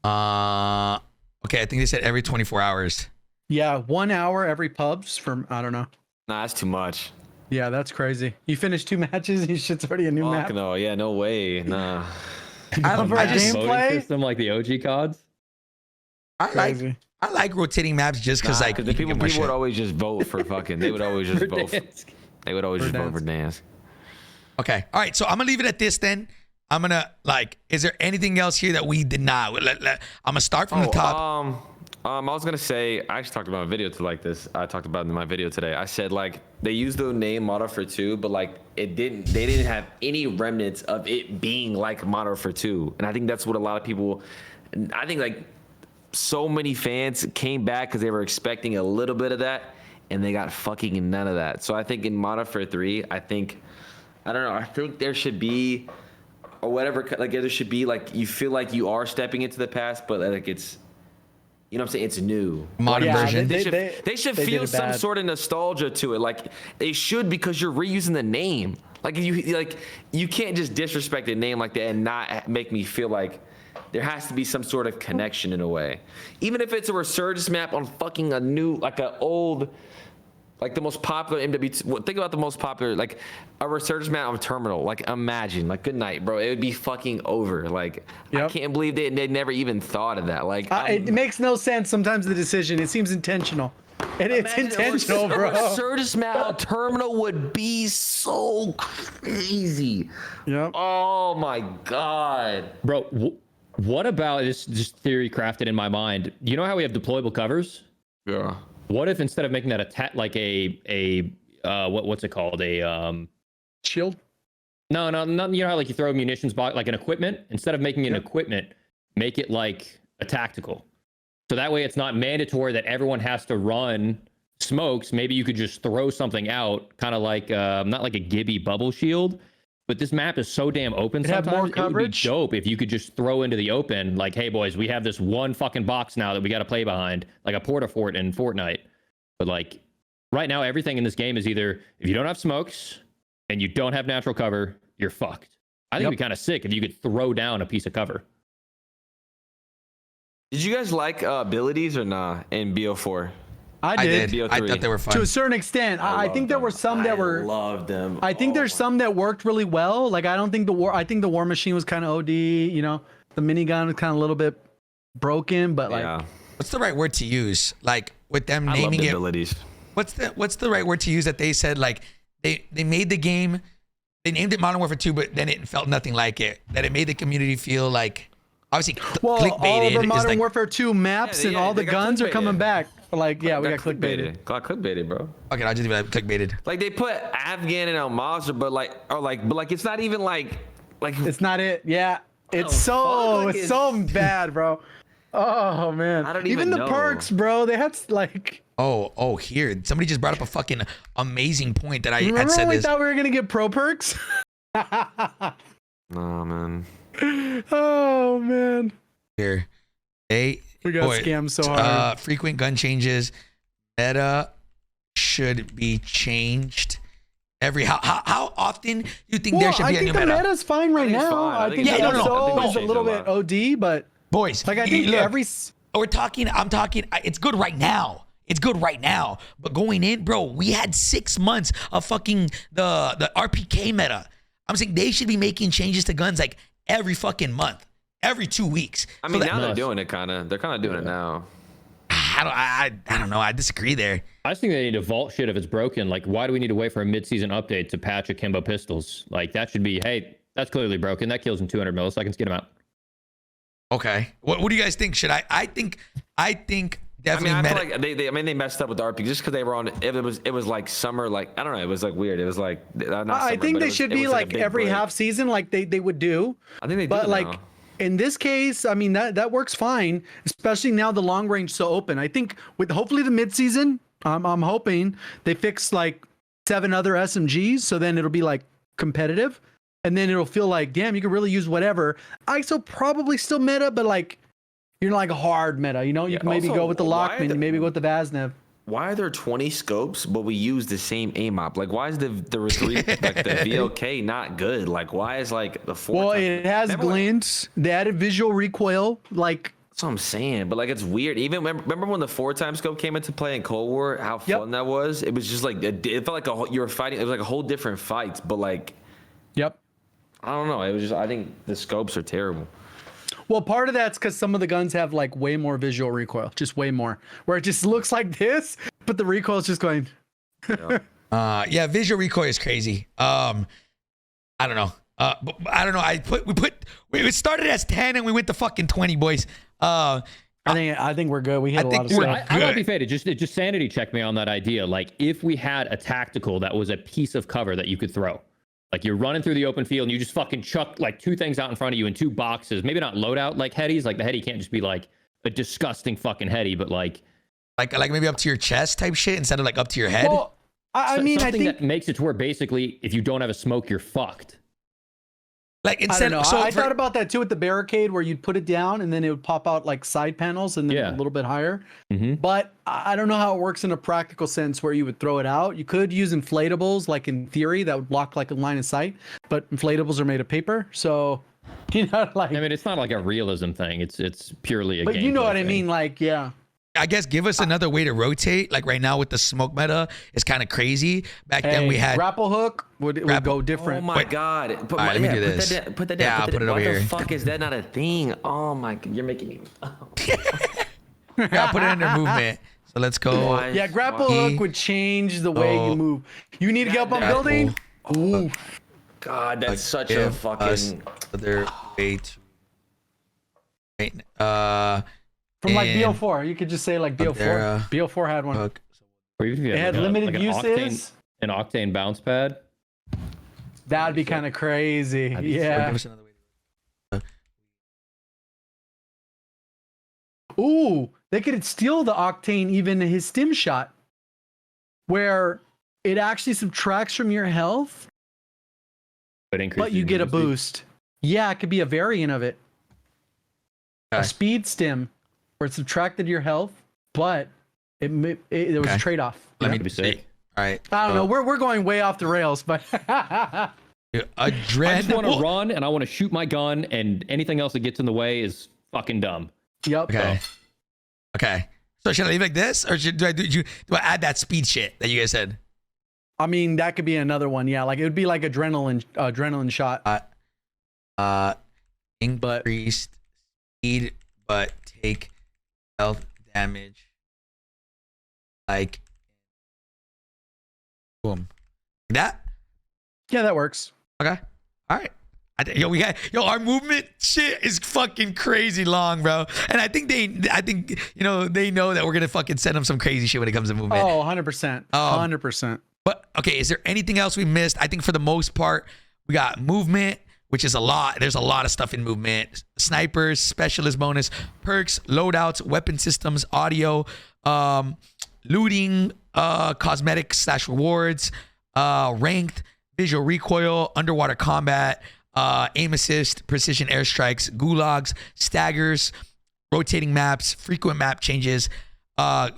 Okay, I think they said every 24 hours. Yeah, 1 hour every pubs from I don't know. Nah, that's too much. Yeah, that's crazy. You finish 2 matches, you shit's already a new map. Fuck no, yeah, no way. Nah. For I a just- gameplay? System like the OG CODs. Crazy. I like rotating maps just because like the you can people get more would shit. always just vote for fucking. They would always just vote. They would always just vote for dance. Okay. All right. So I'm gonna leave it at this then. I'm gonna like. Is there anything else here that we did not? I'm gonna start from the top. I was gonna say, I actually talked about a video to like this. I talked about it in my video today. I said like they used the name Modern Warfare 2, but like they didn't have any remnants of it being like Modern Warfare 2. And I think that's what a lot of people, I think like so many fans came back because they were expecting a little bit of that, and they got fucking none of that. So I think in Modern Warfare 3, I think there should be, or whatever, like there should be like you feel like you are stepping into the past, but like it's You know what I'm saying? It's new. Modern version. They should feel some sort of nostalgia to it. Like they should, because you're reusing the name. Like you can't just disrespect a name like that and not make me feel like there has to be some sort of connection in a way. Even if it's a resurgence map on fucking a new, like an old, like the most popular MW2. Think about the most popular, like a resurgence map on Terminal. Like imagine, like good night, bro. It would be fucking over. Like I can't believe they never even thought of that. Like it makes no sense sometimes, the decision. It seems intentional. And it's intentional, bro. A resurgence map on Terminal would be so crazy. Yep. Oh my god, bro. What about this? Just theory crafted in my mind. You know how we have deployable covers? Yeah. What if instead of making that like what's it called? A shield? No. You know how like you throw munitions box, like an equipment? Instead of making an equipment, make it like a tactical. So that way it's not mandatory that everyone has to run smokes. Maybe you could just throw something out, kind of like not like a Gibby bubble shield. But this map is so damn open sometimes. More it would be dope if you could just throw into the open, like, hey, boys, we have this one fucking box now that we got to play behind, like a porta-fort in Fortnite. But, like, right now, everything in this game is either, if you don't have smokes and you don't have natural cover, you're fucked. I think it'd be kind of sick if you could throw down a piece of cover. Did you guys like abilities or not in BO4? I did. I thought they were fun. To a certain extent. I think there were some that were. I loved them. I think there's some that worked really well. Like I don't think I think the war machine was kind of OD. You know, the minigun was kind of a little bit broken, but like. What's the right word to use? Like with them naming it. Abilities. What's the right word to use that they said like they made the game, they named it Modern Warfare 2, but then it felt nothing like it. That it made the community feel like. Obviously, clickbaited. All of the Modern Warfare 2 maps and all the guns are coming back. Like, we got clickbaited. Got clickbaited, bro. Okay, I'll just be like clickbaited. Like they put Afghan and El Mazda, but it's not even like. It's not it. Yeah, it's so bad, bro. Oh man. I don't even the know. perks, bro. They had like. Oh, here somebody just brought up a fucking amazing point that I Remember had said when we this. thought we were gonna get pro perks? Oh man. Oh man. Here, we got scammed so hard. Frequent gun changes. Meta should be changed. How often do you think there should be a new meta? I think the meta's fine right now. I think the SO is a little bit OD, but boys, like I think I'm talking. It's good right now. It's good right now. But going in, bro, we had 6 months of fucking the RPK meta. I'm saying they should be making changes to guns like every fucking month, every 2 weeks. I mean, now they're doing it kind of. They're kind of doing it now. I don't know. I disagree there. I just think they need to vault shit if it's broken. Like, why do we need to wait for a mid-season update to patch akimbo pistols? Like, that should be, hey, that's clearly broken. That kills in 200 milliseconds. Get them out. Okay. What do you guys think? Should I think definitely. I feel like they messed up with the RP just because they were on. It was like summer. Like I don't know. It was like weird. It was like. I think they should be like every half season, like they would do. I think they do. But like in this case, I mean that works fine, especially now the long range so open. I think with hopefully the mid season, I'm hoping they fix like 7 other SMGs, so then it'll be like competitive, and then it'll feel like damn, you can really use whatever. ISO probably still meta, but like. You're like a hard meta, you know. You can maybe go with the Lockman, maybe go with the Vaznev. Why are there 20 scopes, but we use the same aim op? Like, why is the VLK not good? Like, why is like the 4? Well, it has glints. They added visual recoil. Like that's what I'm saying. But like, it's weird. Even remember when the 4x scope came into play in Cold War? How fun that was. It was just like it felt like you were fighting. It was like a whole different fight. But like, I don't know. It was just I think the scopes are terrible. Well, part of that's because some of the guns have like way more visual recoil, just way more, where it just looks like this, but the recoil is just going. Visual recoil is crazy. I don't know. But I don't know. We started as 10 and we went to fucking 20, boys. I think we're good. We hit a lot of stuff. I might be faded. Just sanity check me on that idea. Like if we had a tactical that was a piece of cover that you could throw. Like you're running through the open field and you just fucking chuck like 2 things out in front of you in 2 boxes. Maybe not loadout like headies. Like the heady can't just be like a disgusting fucking heady, but like maybe up to your chest type shit instead of like up to your head. Well, I mean, something I think that makes it to where basically if you don't have a smoke, you're fucked. Like I instead, don't know. so I thought about that too with the barricade, where you'd put it down and then it would pop out like side panels and then a little bit higher. But I don't know how it works in a practical sense where you would throw it out. You could use inflatables, like in theory, that would block like a line of sight. But inflatables are made of paper, so you know, like. I mean, it's not like a realism thing. It's purely a. But you know what I gameplay mean, thing. like yeah. I guess give us another way to rotate. Like right now with the smoke meta, it's kind of crazy. Back then we had grapple hook would go Oh different. my god! But All right, let me do this. Put that down. Yeah, I'll put it over Why here. the fuck is that not a thing? Oh my! You're making me. yeah, put it under movement. So let's go. Why? Yeah, grapple Why? hook would change the way Oh. you move. You need to get up on Grapple. building. Ooh. God, that's such a Give us fucking. other way to. Wait, From like and BO4, you could just say like BO4. there, BO4 had one. hook. Or even if you It had like limited an uses. an octane bounce pad. That'd be kind of crazy. Or Yeah. give us another way. Ooh, they could steal the octane even in his stim shot, where it actually subtracts from your health, but you get a boost. Yeah, it could be a variant of it. Okay. A speed stim, where it subtracted your health, but there was a Okay. trade-off. Let me That'd be see. sick. All right. I don't know. We're going way off the rails, but I Adrenaline. just want to run and I want to shoot my gun, and anything else that gets in the way is fucking dumb. yep. Okay. Okay. So should I leave like this, or do I add that speed shit that you guys said? I mean, that could be another one. Yeah, like it would be like adrenaline shot. Increased speed, but take health damage. Like, boom. Like that? Yeah, that works. Okay. All right. Our movement shit is fucking crazy long, bro. And I think they know that we're gonna fucking send them some crazy shit when it comes to movement. Oh, 100%. 100%. But okay, is there anything else we missed? I think for the most part, we got movement, which is a lot. There's a lot of stuff in movement. Snipers, specialist bonus, perks, loadouts, weapon systems, audio, looting, cosmetics / rewards, ranked, visual recoil, underwater combat, aim assist, precision airstrikes, gulags, staggers, rotating maps, frequent map changes,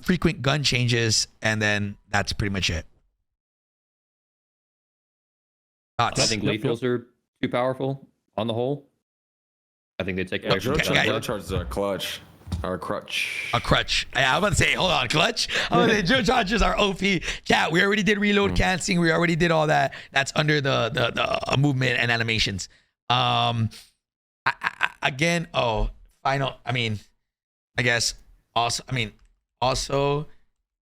frequent gun changes, and then that's pretty much it. I think lethals are too powerful on the whole. I think they take extra. Drill charges are clutch. Or crutch. A crutch. Yeah, I'm about to say, hold on, clutch. I'm about to say, drill charges are OP. Chat, we already did reload canceling. We already did all that. That's under the movement and animations. Again, final. I guess also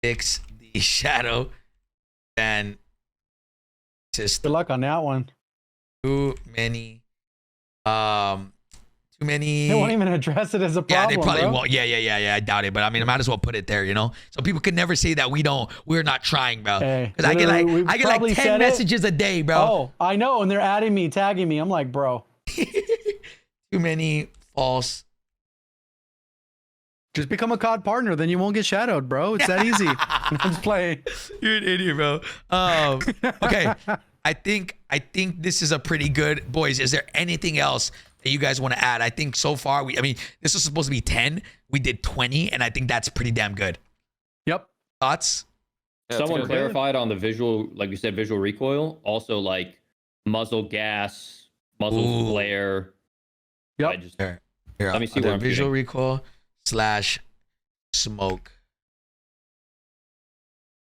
fix the shadow and Good luck on that one. too many. They won't even address it as a problem. Yeah, they probably bro. won't. Yeah. I doubt it. But I might as well put it there, so people can never say that we're not trying, bro. Hey, Because I get we've like probably 10 said it. messages a day, bro. Oh, I know, and they're adding me, tagging me. I'm like, bro, Too many false. just become a COD partner, then you won't get shadowed, bro. It's that easy. Just play. You're an idiot, bro. Okay. I think this is a pretty good. Boys, is there anything else that you guys want to add? I think so far this was supposed to be 10. We did 20, and I think that's pretty damn good. Yep. Thoughts? Yeah, Someone it's clarified on the visual, like you said, visual recoil. Also, like muzzle gas, muzzle flare. Yep. I just Here, Let me see where I'm visual shooting. recoil / smoke.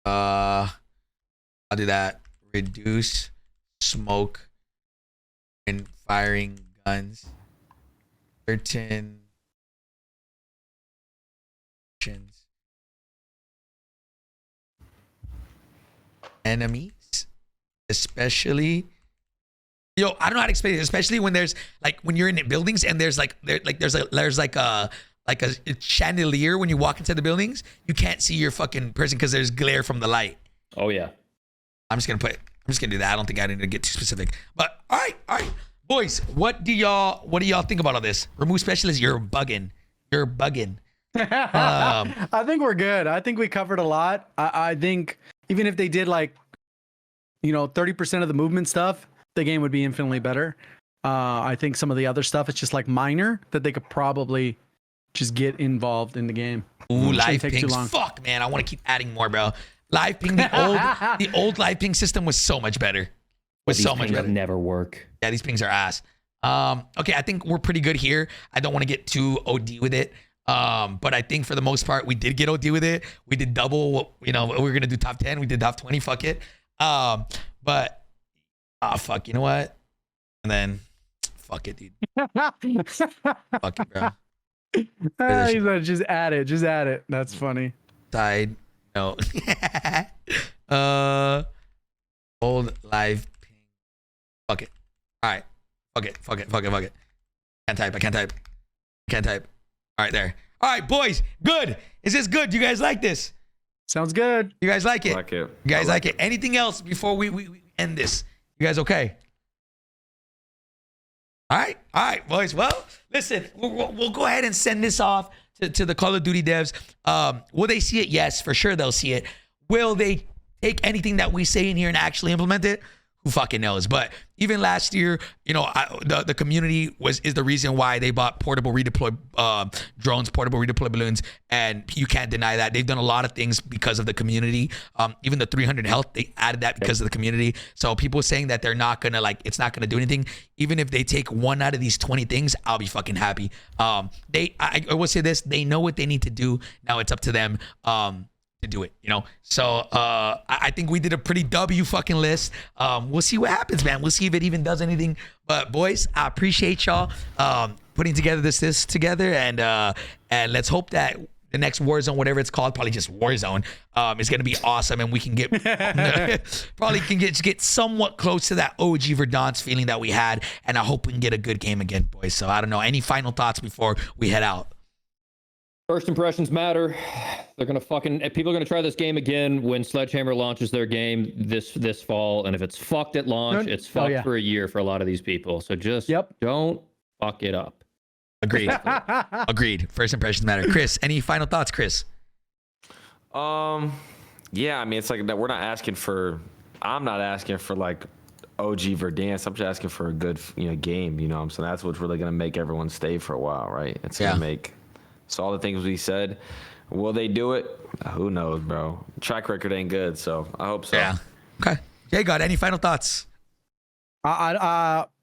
I'll do that. Reduce smoke when firing guns. Certain actions. Enemies, especially. I don't know how to explain it. Especially when there's when you're in buildings and there's a chandelier when you walk into the buildings. You can't see your fucking person because there's glare from the light. Oh yeah. I'm just gonna do that. I don't think I need to get too specific. But all right, boys. What do y'all think about all this? Remove specialist. You're bugging. I think we're good. I think we covered a lot. I think even if they did 30% of the movement stuff, the game would be infinitely better. I think some of the other stuff, it's just like minor that they could probably just get involved in the game. Ooh, live pings. Fuck, man. I want to keep adding more, bro. Live ping, the old live ping system was so much better. Was so much better. Never work. Yeah, these pings are ass. Okay, I think we're pretty good here. I don't want to get too OD with it. But I think for the most part, we did get OD with it. We did double, we were going to do top 10. We did top 20. Fuck it. But, fuck, you know what? And then, fuck it, dude. Fuck it, bro. He's like, just add it. Just add it. That's funny. Side. No. Old live ping. Fuck it. All right. Fuck it. I can't type. All right, there. All right, boys. Good. Is this good? You guys like this? Sounds good. You guys like it? Like it. You guys like it? Anything else before we end this? You guys okay? All right, boys. Well, listen, we'll go ahead and send this off to the Call of Duty devs. Will they see it? Yes, for sure they'll see it. Will they take anything that we say in here and actually implement it? Who fucking knows? But even last year, the community is the reason why they bought portable redeploy drones, portable redeploy balloons, and you can't deny that. They've done a lot of things because of the community. Even the 300 health, they added that because of the community. So people saying that they're not gonna it's not gonna do anything. Even if they take one out of these 20 things, I'll be fucking happy. I will say this: they know what they need to do. Now it's up to them. To do it, So I think we did a pretty W fucking list. We'll see what happens, man. We'll see if it even does anything. But boys, I appreciate y'all putting together this together, and let's hope that the next Warzone, whatever it's called, probably just Warzone, is gonna be awesome, and we can get probably can get somewhat close to that OG Verdansk feeling that we had, and I hope we can get a good game again, boys. So I don't know. Any final thoughts before we head out? First impressions matter. People are gonna try this game again when Sledgehammer launches their game this fall, and if it's fucked at launch, it's fucked for a year for a lot of these people. So just don't fuck it up. Agreed. Agreed. First impressions matter. Chris, any final thoughts, Chris? Yeah, I mean, it's like that. I'm not asking for like OG Verdansk. I'm just asking for a good game. So that's what's really gonna make everyone stay for a while, right? It's gonna make. So all the things we said, will they do it? Who knows, bro? Track record ain't good, so I hope so. Yeah. Okay. Jay, God, any final thoughts?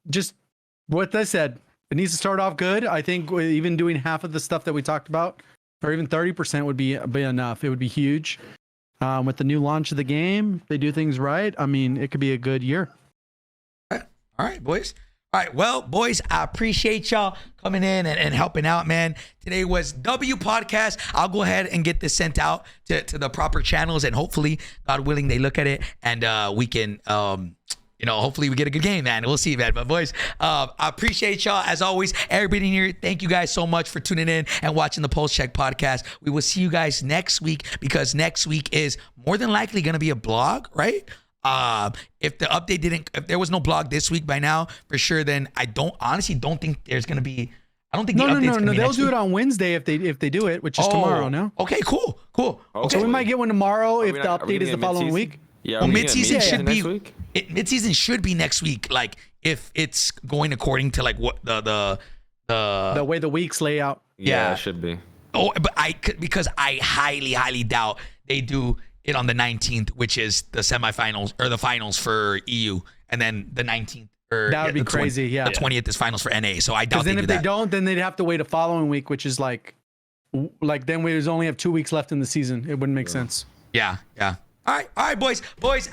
Just what I said. It needs to start off good. I think even doing half of the stuff that we talked about, or even 30% would be enough. It would be huge. With the new launch of the game, if they do things right, I mean, it could be a good year. All right, boys. All right, well, boys, I appreciate y'all coming in and helping out, man. Today was W Podcast. I'll go ahead and get this sent out to the proper channels, and hopefully, God willing, they look at it, and we can, hopefully we get a good game, man. We'll see, man. But boys, I appreciate y'all. As always, everybody in here, thank you guys so much for tuning in and watching the Pullze Check podcast. We will see you guys next week, because next week is more than likely going to be a blog, right? If the update if there was no blog this week by now, for sure, then I honestly don't think there's gonna be. I don't think No. They'll do it on Wednesday if they do it, which is tomorrow. No. Okay. Cool. Okay. So we might get one tomorrow if the update is the following week. Yeah. Well, mid-season should be. Mid-season should be next week. Like if it's going according to like what the way the weeks lay out. Yeah, it should be. Oh, but because I highly doubt they do it on the 19th, which is the semifinals or the finals for EU, and then the 19th. That would be crazy. The 20th is finals for NA. So I doubt they do that. Then if they don't, then they'd have to wait a following week, which is like then we only have 2 weeks left in the season. It wouldn't make sense. Yeah. All right, boys.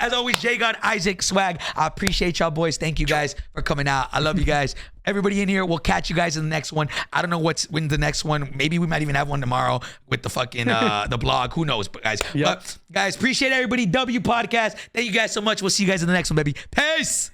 As always, Jay God, Isaac, Swag. I appreciate y'all, boys. Thank you guys for coming out. I love you guys. Everybody in here, we'll catch you guys in the next one. I don't know when the next one. Maybe we might even have one tomorrow with the fucking the blog. Who knows, but guys. Yep. But guys, appreciate everybody. W Podcast. Thank you guys so much. We'll see you guys in the next one, baby. Peace.